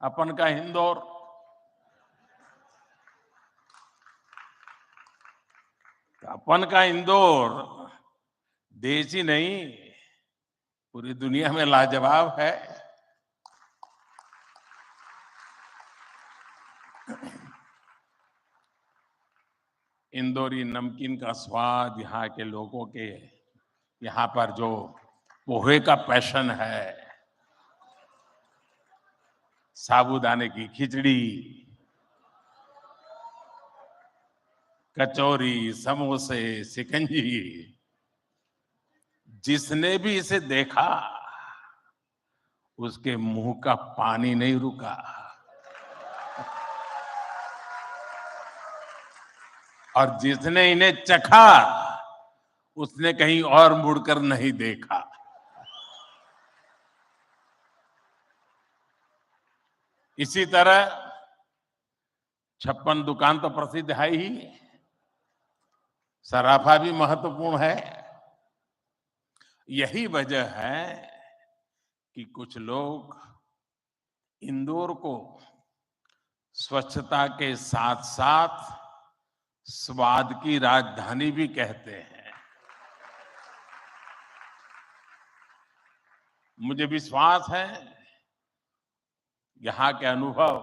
अपन का इंदौर, अपन का इंदौर देश ही नहीं पूरी दुनिया में लाजवाब है। इंदौरी नमकीन का स्वाद, यहाँ के लोगों के यहाँ पर जो पोहे का पैशन है, साबूदाने की खिचड़ी, कचौरी, समोसे, शिकंजी, जिसने भी इसे देखा उसके मुंह का पानी नहीं रुका। और जिसने इन्हें चखा उसने कहीं और मुड़कर नहीं देखा। इसी तरह 56 दुकान तो प्रसिद्ध है ही, सराफा भी महत्वपूर्ण है। यही वजह है कि कुछ लोग इंदौर को स्वच्छता के साथ साथ स्वाद की राजधानी भी कहते हैं। मुझे विश्वास है यहाँ के अनुभव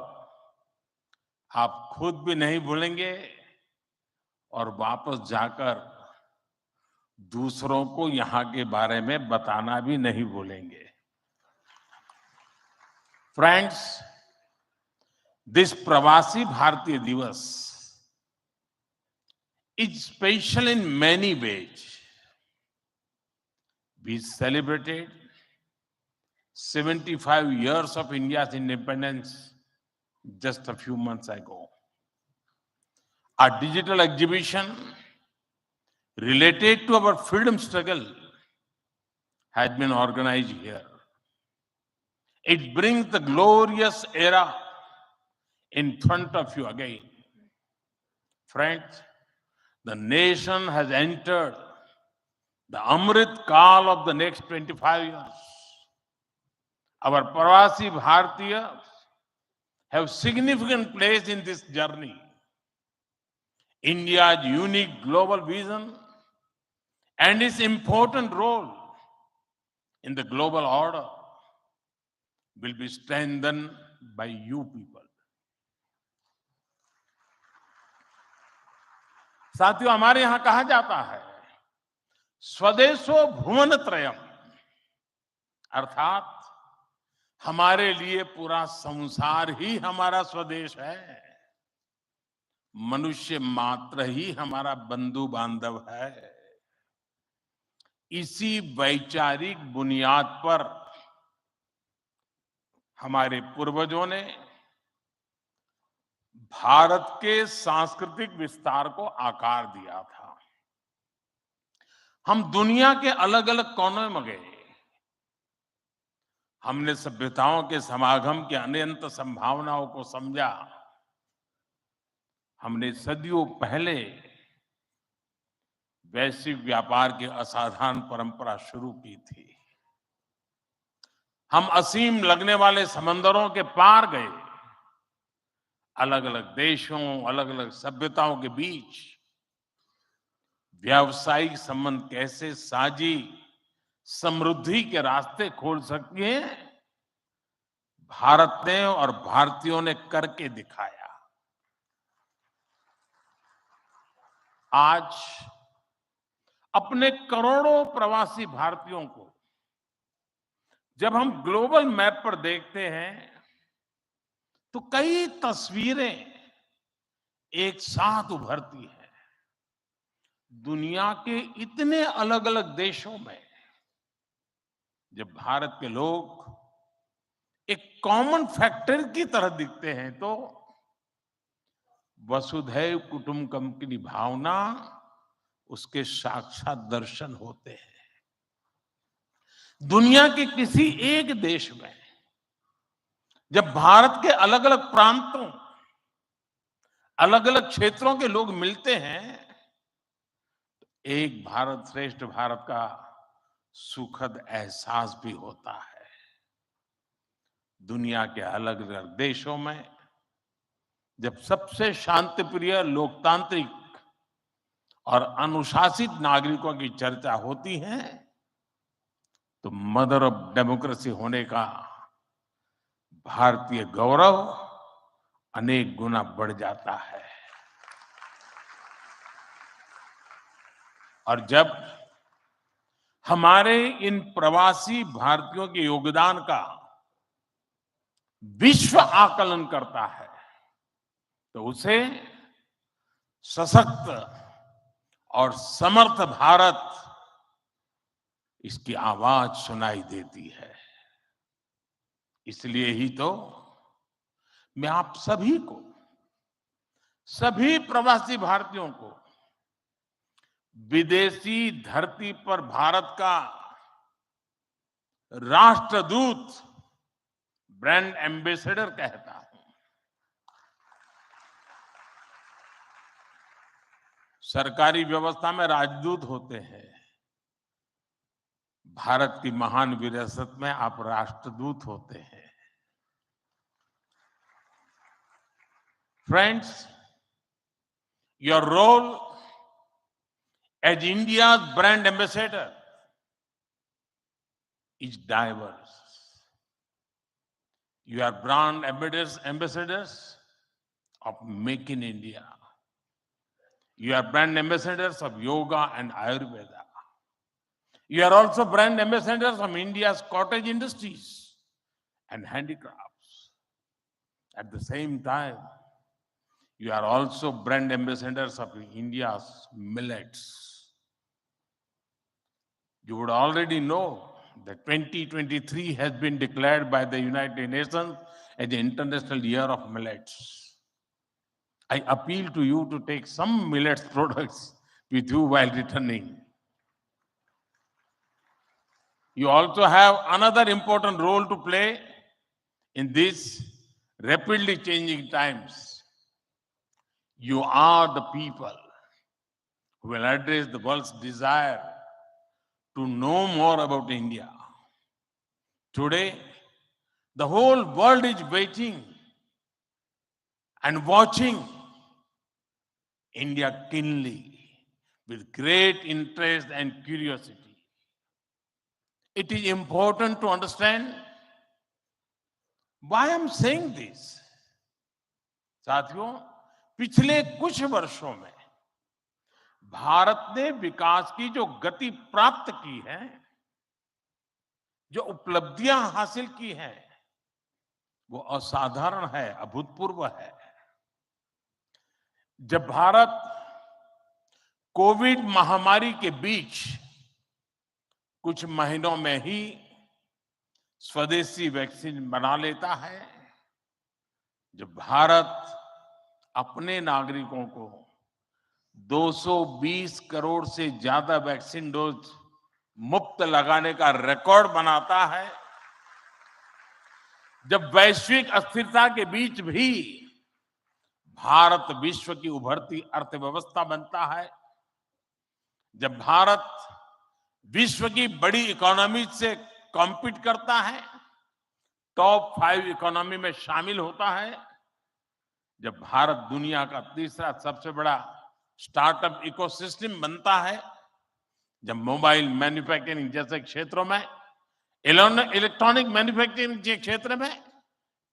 आप खुद भी नहीं भूलेंगे और वापस जाकर दूसरों को यहाँ के बारे में बताना भी नहीं भूलेंगे। Friends, this Pravasi Bharatiya Divas is special in many ways. We celebrated 75 years of India's independence just a few months ago. A digital exhibition related to our freedom struggle has been organized here. It brings the glorious era in front of you again. Friends, the nation has entered the Amrit Kal of the next 25 years. Our Pravasi Bharatiya have significant place in this journey. India's unique global vision and its important role in the global order will be strengthened by you people. साथियों, हमारे यहां कहा जाता है स्वदेशो भुवन त्रयम, अर्थात हमारे लिए पूरा संसार ही हमारा स्वदेश है। मनुष्य मात्र ही हमारा बंधु बांधव है। इसी वैचारिक बुनियाद पर हमारे पूर्वजों ने भारत के सांस्कृतिक विस्तार को आकार दिया था। हम दुनिया के अलग अलग कोनों में गए। हमने सभ्यताओं के समागम की अनंत संभावनाओं को समझा। हमने सदियों पहले वैश्विक व्यापार की असाधारण परंपरा शुरू की थी। हम असीम लगने वाले समंदरों के पार गए। अलग अलग देशों, अलग अलग सभ्यताओं के बीच व्यावसायिक संबंध कैसे साझी समृद्धि के रास्ते खोल सकती हैं, भारत ने और भारतीयों ने करके दिखाया। आज अपने करोड़ों प्रवासी भारतीयों को जब हम ग्लोबल मैप पर देखते हैं तो कई तस्वीरें एक साथ उभरती हैं। दुनिया के इतने अलग अलग देशों में जब भारत के लोग एक कॉमन फैक्टर की तरह दिखते हैं तो वसुधैव कुटुंबकम की भावना उसके साक्षात दर्शन होते हैं। दुनिया के किसी एक देश में जब भारत के अलग अलग प्रांतों, अलग अलग क्षेत्रों के लोग मिलते हैं, एक भारत श्रेष्ठ भारत का सुखद एहसास भी होता है। दुनिया के अलग अलग देशों में जब सबसे शांतिप्रिय, लोकतांत्रिक और अनुशासित नागरिकों की चर्चा होती है तो मदर ऑफ डेमोक्रेसी होने का भारतीय गौरव अनेक गुना बढ़ जाता है। और जब हमारे इन प्रवासी भारतीयों के योगदान का विश्व आकलन करता है तो उसे सशक्त और समर्थ भारत, इसकी आवाज सुनाई देती है। इसलिए ही तो मैं आप सभी को, सभी प्रवासी भारतीयों को विदेशी धरती पर भारत का राष्ट्रदूत, ब्रांड एम्बेसडर कहता हूं। सरकारी व्यवस्था में राजदूत होते हैं, भारत की महान विरासत में आप राष्ट्रदूत होते हैं। Friends, your role as India's brand ambassador is diverse. You are brand ambassadors of Make in India. You are brand ambassadors of yoga and Ayurveda. You are also brand ambassadors of India's cottage industries and handicrafts. At the same time, you are also brand ambassadors of India's millets. You would already know that 2023 has been declared by the United Nations as the International Year of Millets. I appeal to you to take some millets products with you while returning. You also have another important role to play in these rapidly changing times. You are the people who will address the world's desire to know more about India. Today, the whole world is waiting and watching India keenly with great interest and curiosity. It is important to understand why I'm saying this. साथियों, पिछले कुछ वर्षों में भारत ने विकास की जो गति प्राप्त की है, जो उपलब्धियां हासिल की हैं, वो असाधारण है, अभूतपूर्व है। जब भारत कोविड महामारी के बीच कुछ महीनों में ही स्वदेशी वैक्सीन बना लेता है, जब भारत अपने नागरिकों को 220 करोड़ से ज्यादा वैक्सीन डोज मुफ्त लगाने का रिकॉर्ड बनाता है, जब वैश्विक अस्थिरता के बीच भी भारत विश्व की उभरती अर्थव्यवस्था बनता है, जब भारत विश्व की बड़ी इकोनॉमी से कॉम्पीट करता है, टॉप 5 इकोनॉमी में शामिल होता है, जब भारत दुनिया का तीसरा सबसे बड़ा स्टार्टअप इकोसिस्टम बनता है, जब मोबाइल मैन्युफैक्चरिंग जैसे क्षेत्रों में, इलेक्ट्रॉनिक मैन्युफैक्चरिंग के क्षेत्र में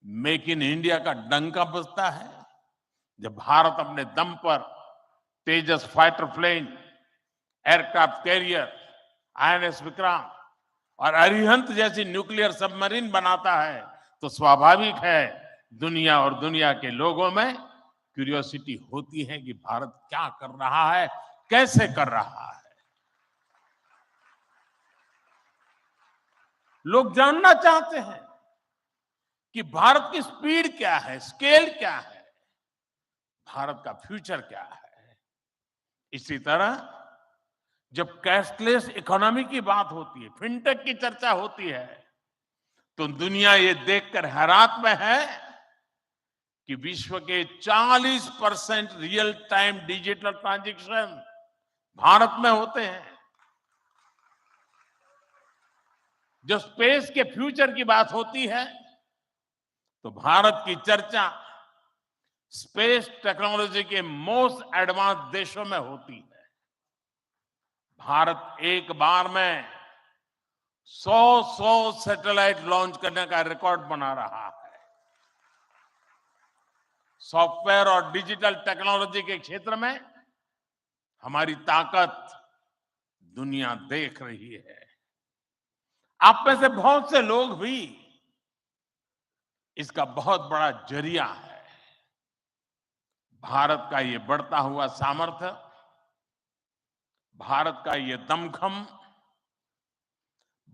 मेक इन इंडिया का डंका बजता है, जब भारत अपने दम पर Tejas fighter plane, aircraft carrier, INS Vikrant और अरिहंत जैसी न्यूक्लियर सबमरीन बनाता है, तो स्वाभाविक है दुनिया और दुनिया के लोगों में क्यूरियोसिटी होती है कि भारत क्या कर रहा है, कैसे कर रहा है। लोग जानना चाहते हैं कि भारत की स्पीड क्या है, स्केल क्या है, भारत का फ्यूचर क्या है। इसी तरह जब कैशलेस इकोनॉमी की बात होती है, फिनटेक की चर्चा होती है, तो दुनिया ये देखकर हैरात में है कि विश्व के 40% real time digital transaction Bharat में होते हैं। जो स्पेस के फ्यूचर की बात होती है, तो भारत की चर्चा स्पेस टेक्नोलॉजी के मोस्ट एडवांस देशों में होती है। भारत एक बार में 100 सैटेलाइट लॉन्च करने का रिकॉर्ड बना रहा है। सॉफ्टवेयर और डिजिटल टेक्नोलॉजी के क्षेत्र में हमारी ताकत दुनिया देख रही है। आप में से बहुत से लोग भी इसका बहुत बड़ा जरिया है। भारत का ये बढ़ता हुआ सामर्थ्य, भारत का ये दमखम,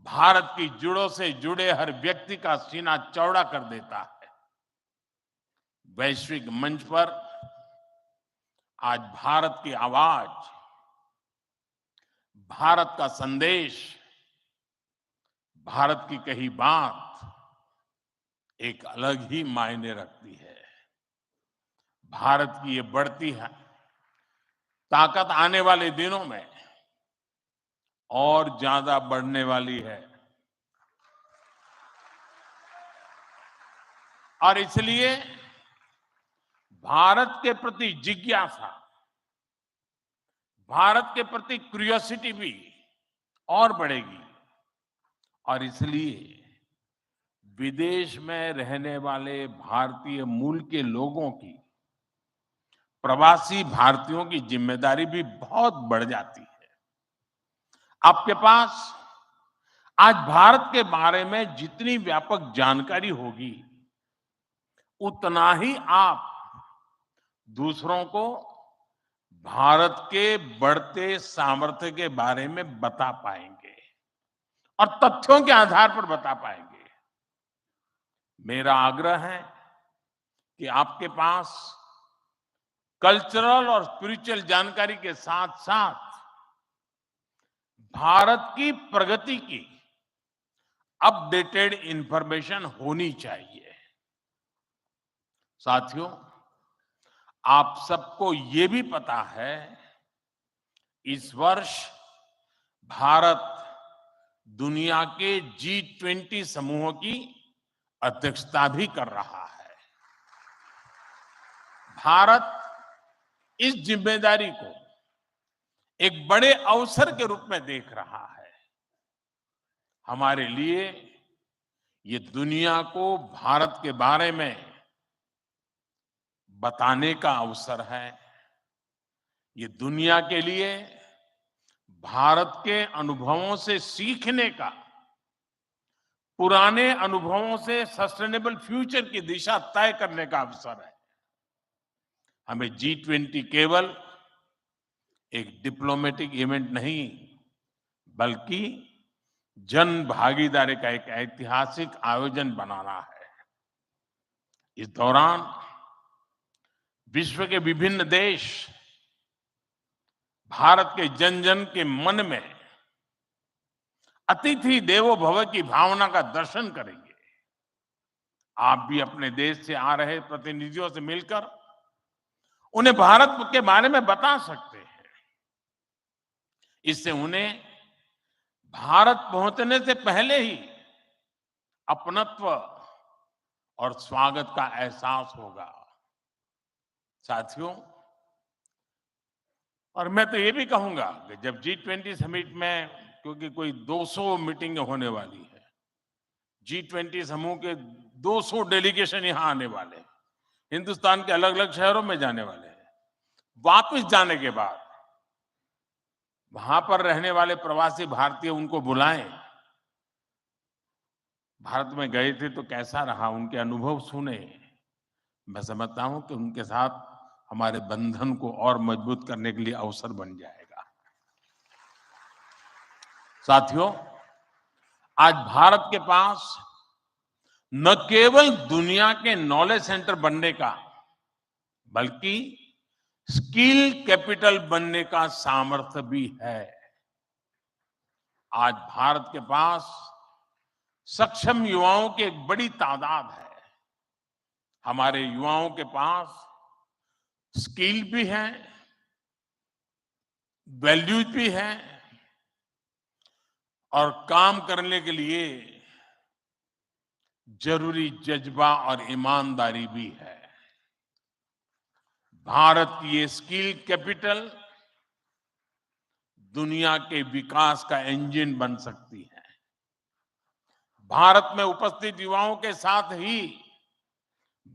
भारत की जड़ों से जुड़े हर व्यक्ति का सीना चौड़ा कर देता है। वैश्विक मंच पर आज भारत की आवाज, भारत का संदेश, भारत की कही बात एक अलग ही मायने रखती है। भारत की ये बढ़ती है ताकत आने वाले दिनों में और ज्यादा बढ़ने वाली है। और इसलिए भारत के प्रति जिज्ञासा, भारत के प्रति क्यूरियोसिटी भी और बढ़ेगी। और इसलिए विदेश में रहने वाले भारतीय मूल के लोगों की, प्रवासी भारतीयों की जिम्मेदारी भी बहुत बढ़ जाती है। आपके पास आज भारत के बारे में जितनी व्यापक जानकारी होगी, उतना ही आप दूसरों को भारत के बढ़ते सामर्थ्य के बारे में बता पाएंगे और तथ्यों के आधार पर बता पाएंगे। मेरा आग्रह है कि आपके पास कल्चरल और स्पिरिचुअल जानकारी के साथ साथ भारत की प्रगति की अपडेटेड इंफॉर्मेशन होनी चाहिए। साथियों, आप सबको ये भी पता है, इस वर्ष भारत दुनिया के G20 समूह की अध्यक्षता भी कर रहा है। भारत इस जिम्मेदारी को एक बड़े अवसर के रूप में देख रहा है। हमारे लिए ये दुनिया को भारत के बारे में बताने का अवसर है। ये दुनिया के लिए भारत के अनुभवों से सीखने का, पुराने अनुभवों से सस्टेनेबल फ्यूचर की दिशा तय करने का अवसर है। हमें G20 केवल एक डिप्लोमेटिक इवेंट नहीं, बल्कि जन भागीदारी का एक ऐतिहासिक आयोजन बनाना है। इस दौरान विश्व के विभिन्न देश भारत के जन जन के मन में अतिथि देवो भव की भावना का दर्शन करेंगे। आप भी अपने देश से आ रहे प्रतिनिधियों से मिलकर उन्हें भारत के बारे में बता सकते हैं। इससे उन्हें भारत पहुंचने से पहले ही अपनत्व और स्वागत का एहसास होगा। साथियों, और मैं तो ये भी कहूंगा कि जब G20 समिट में, क्योंकि कोई 200 मीटिंग होने वाली है, G20 समूह के 200 डेलीगेशन यहां आने वाले हैं, हिंदुस्तान के अलग अलग शहरों में जाने वाले हैं। वापस जाने के बाद वहां पर रहने वाले प्रवासी भारतीय उनको बुलाएं, भारत में गए थे तो कैसा रहा, उनके अनुभव सुने। मैं समझता हूं कि उनके साथ हमारे बंधन को और मजबूत करने के लिए अवसर बन जाएगा। साथियों, आज भारत के पास न केवल दुनिया के नॉलेज सेंटर बनने का, बल्कि स्किल कैपिटल बनने का सामर्थ्य भी है। आज भारत के पास सक्षम युवाओं की एक बड़ी तादाद है। हमारे युवाओं के पास स्किल भी है, वैल्यूज भी है और काम करने के लिए जरूरी जज्बा और ईमानदारी भी है। भारत की ये स्किल कैपिटल दुनिया के विकास का इंजन बन सकती है। भारत में उपस्थित युवाओं के साथ ही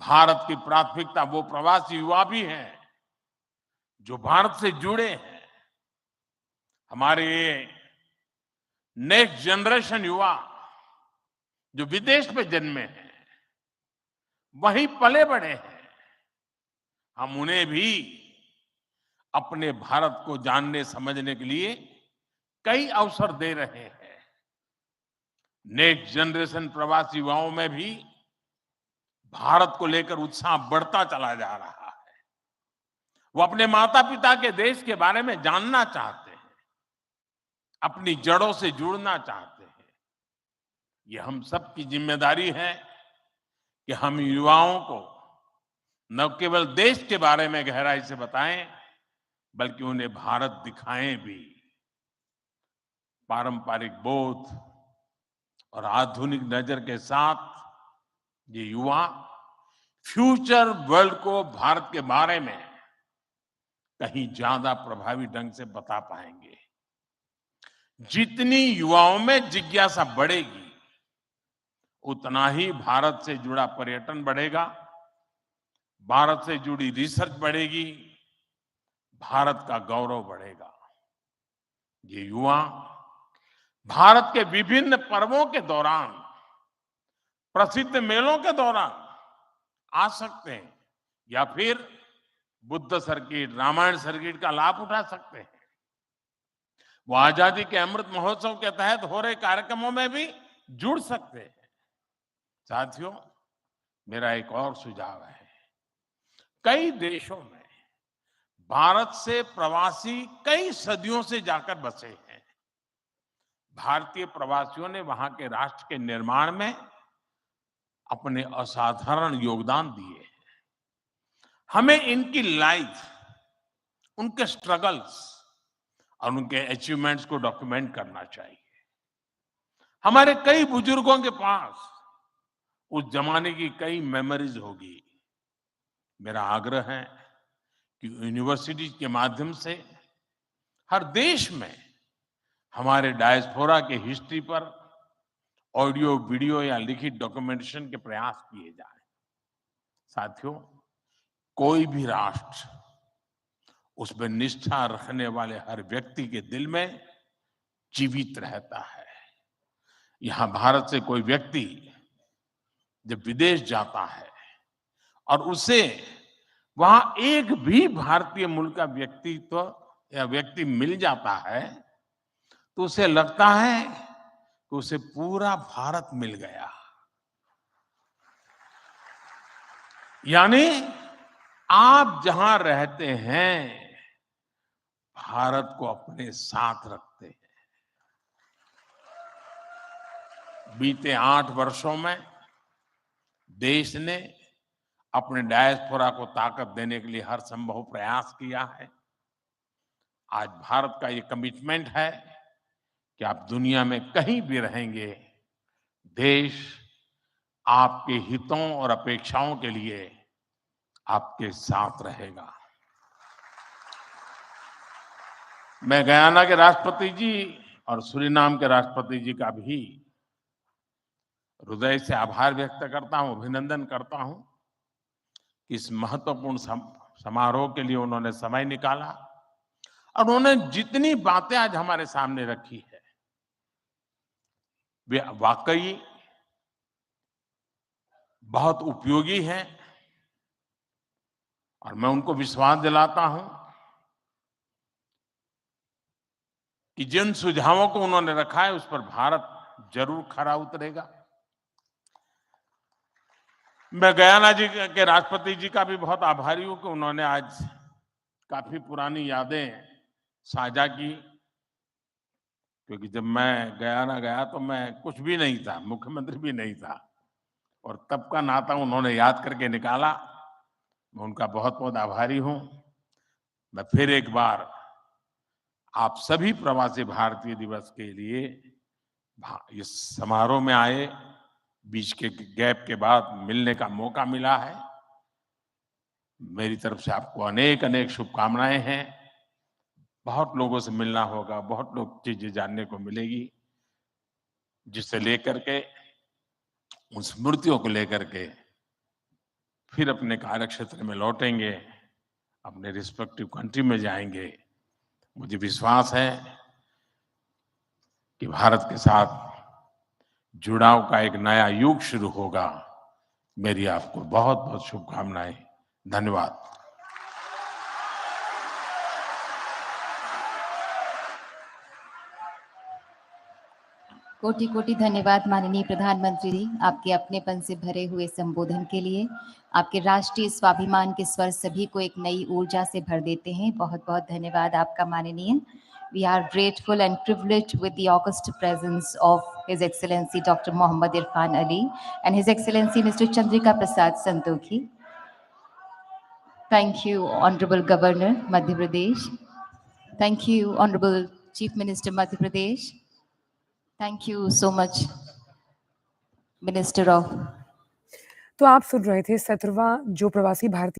भारत की प्राथमिकता वो प्रवासी युवा भी हैं जो भारत से जुड़े हैं। हमारे नेक्स्ट जनरेशन युवा जो विदेश में जन्मे हैं, वहीं पले बड़े हैं, हम उन्हें भी अपने भारत को जानने समझने के लिए कई अवसर दे रहे हैं। नेक्स्ट जनरेशन प्रवासी युवाओं में भी भारत को लेकर उत्साह बढ़ता चला जा रहा है। वो अपने माता पिता के देश के बारे में जानना चाहते हैं, अपनी जड़ों से जुड़ना चाहते हैं। ये हम सब की जिम्मेदारी है कि हम युवाओं को न केवल देश के बारे में गहराई से बताएं, बल्कि उन्हें भारत दिखाएं भी। पारंपरिक बोध और आधुनिक नजर के साथ ये युवा फ्यूचर वर्ल्ड को भारत के बारे में कहीं ज्यादा प्रभावी ढंग से बता पाएंगे। जितनी युवाओं में जिज्ञासा बढ़ेगी, उतना ही भारत से जुड़ा पर्यटन बढ़ेगा, भारत से जुड़ी रिसर्च बढ़ेगी, भारत का गौरव बढ़ेगा। ये युवा भारत के विभिन्न पर्वों के दौरान, प्रसिद्ध मेलों के दौरान आ सकते हैं या फिर बुद्ध सर्किट, रामायण सर्किट का लाभ उठा सकते हैं। वो आजादी के अमृत महोत्सव के तहत हो रहे कार्यक्रमों में भी जुड़ सकते हैं। साथियों, मेरा एक और सुझाव है। कई देशों में भारत से प्रवासी कई सदियों से जाकर बसे हैं। भारतीय प्रवासियों ने वहां के राष्ट्र के निर्माण में अपने असाधारण योगदान दिए हैं। हमें इनकी लाइफ, उनके स्ट्रगल्स और उनके अचीवमेंट्स को डॉक्यूमेंट करना चाहिए। हमारे कई बुजुर्गों के पास उस जमाने की कई मेमोरीज होगी। मेरा आग्रह है कि यूनिवर्सिटी के माध्यम से हर देश में हमारे डायस्पोरा के हिस्ट्री पर ऑडियो, वीडियो या लिखित डॉक्यूमेंटेशन के प्रयास किए जाएं। साथियों, कोई भी राष्ट्र उसमें निष्ठा रखने वाले हर व्यक्ति के दिल में जीवित रहता है। यहां भारत से कोई व्यक्ति जब विदेश जाता है और उसे वहां एक भी भारतीय मूल का व्यक्तित्व या व्यक्ति मिल जाता है, तो उसे लगता है कि उसे पूरा भारत मिल गया। यानी आप जहां रहते हैं, भारत को अपने साथ रखते हैं। बीते 8 वर्षों में देश ने अपने डायस्पोरा को ताकत देने के लिए हर संभव प्रयास किया है। आज भारत का ये कमिटमेंट है कि आप दुनिया में कहीं भी रहेंगे, देश आपके हितों और अपेक्षाओं के लिए आपके साथ रहेगा। मैं गयाना के राष्ट्रपति जी और सूरीनाम के राष्ट्रपति जी का भी हृदय से आभार व्यक्त करता हूं, अभिनंदन करता हूं कि इस महत्वपूर्ण समारोह के लिए उन्होंने समय निकाला और उन्होंने जितनी बातें आज हमारे सामने रखी है, वे वाकई बहुत उपयोगी हैं। और मैं उनको विश्वास दिलाता हूं कि जिन सुझावों को उन्होंने रखा है, उस पर भारत जरूर खरा उतरेगा। मैं गयाना जी के राष्ट्रपति जी का भी बहुत आभारी हूं कि उन्होंने आज काफी पुरानी यादें साझा की। क्योंकि जब मैं गयाना गया तो मैं कुछ भी नहीं था, मुख्यमंत्री भी नहीं था, और तब का नाता उन्होंने याद करके निकाला। मैं उनका बहुत बहुत आभारी हूं। मैं फिर एक बार आप सभी प्रवासी भारतीय दिवस के लिए इस समारोह में आए, बीच के गैप के बाद मिलने का मौका मिला है। मेरी तरफ से आपको अनेक अनेक शुभकामनाएं हैं। बहुत लोगों से मिलना होगा, बहुत लोग चीजें जानने को मिलेगी, जिससे लेकर के उन स्मृतियों को लेकर के फिर अपने कार्य क्षेत्र में लौटेंगे, अपने रिस्पेक्टिव कंट्री में जाएंगे। मुझे विश्वास है कि भारत के साथ जुड़ाव का एक नया युग शुरू होगा। मेरी आपको बहुत बहुत शुभकामनाएं। धन्यवाद। कोटि कोटि धन्यवाद माननीय प्रधानमंत्री जी, आपके अपनेपन से भरे हुए संबोधन के लिए। आपके राष्ट्रीय स्वाभिमान के स्वर सभी को एक नई ऊर्जा से भर देते हैं। बहुत बहुत धन्यवाद आपका माननीय। We are grateful and privileged with the august presence of His Excellency Dr. Mohammad Irfan Ali and His Excellency Mr. Chandrika Prasad Santokhi. Thank you, Honorable Governor, Madhya Pradesh. Thank you, Honorable Chief Minister Madhya Pradesh. Thank you so much, Minister of तो आप सुन रहे थे 17वां जो प्रवासी भारतीय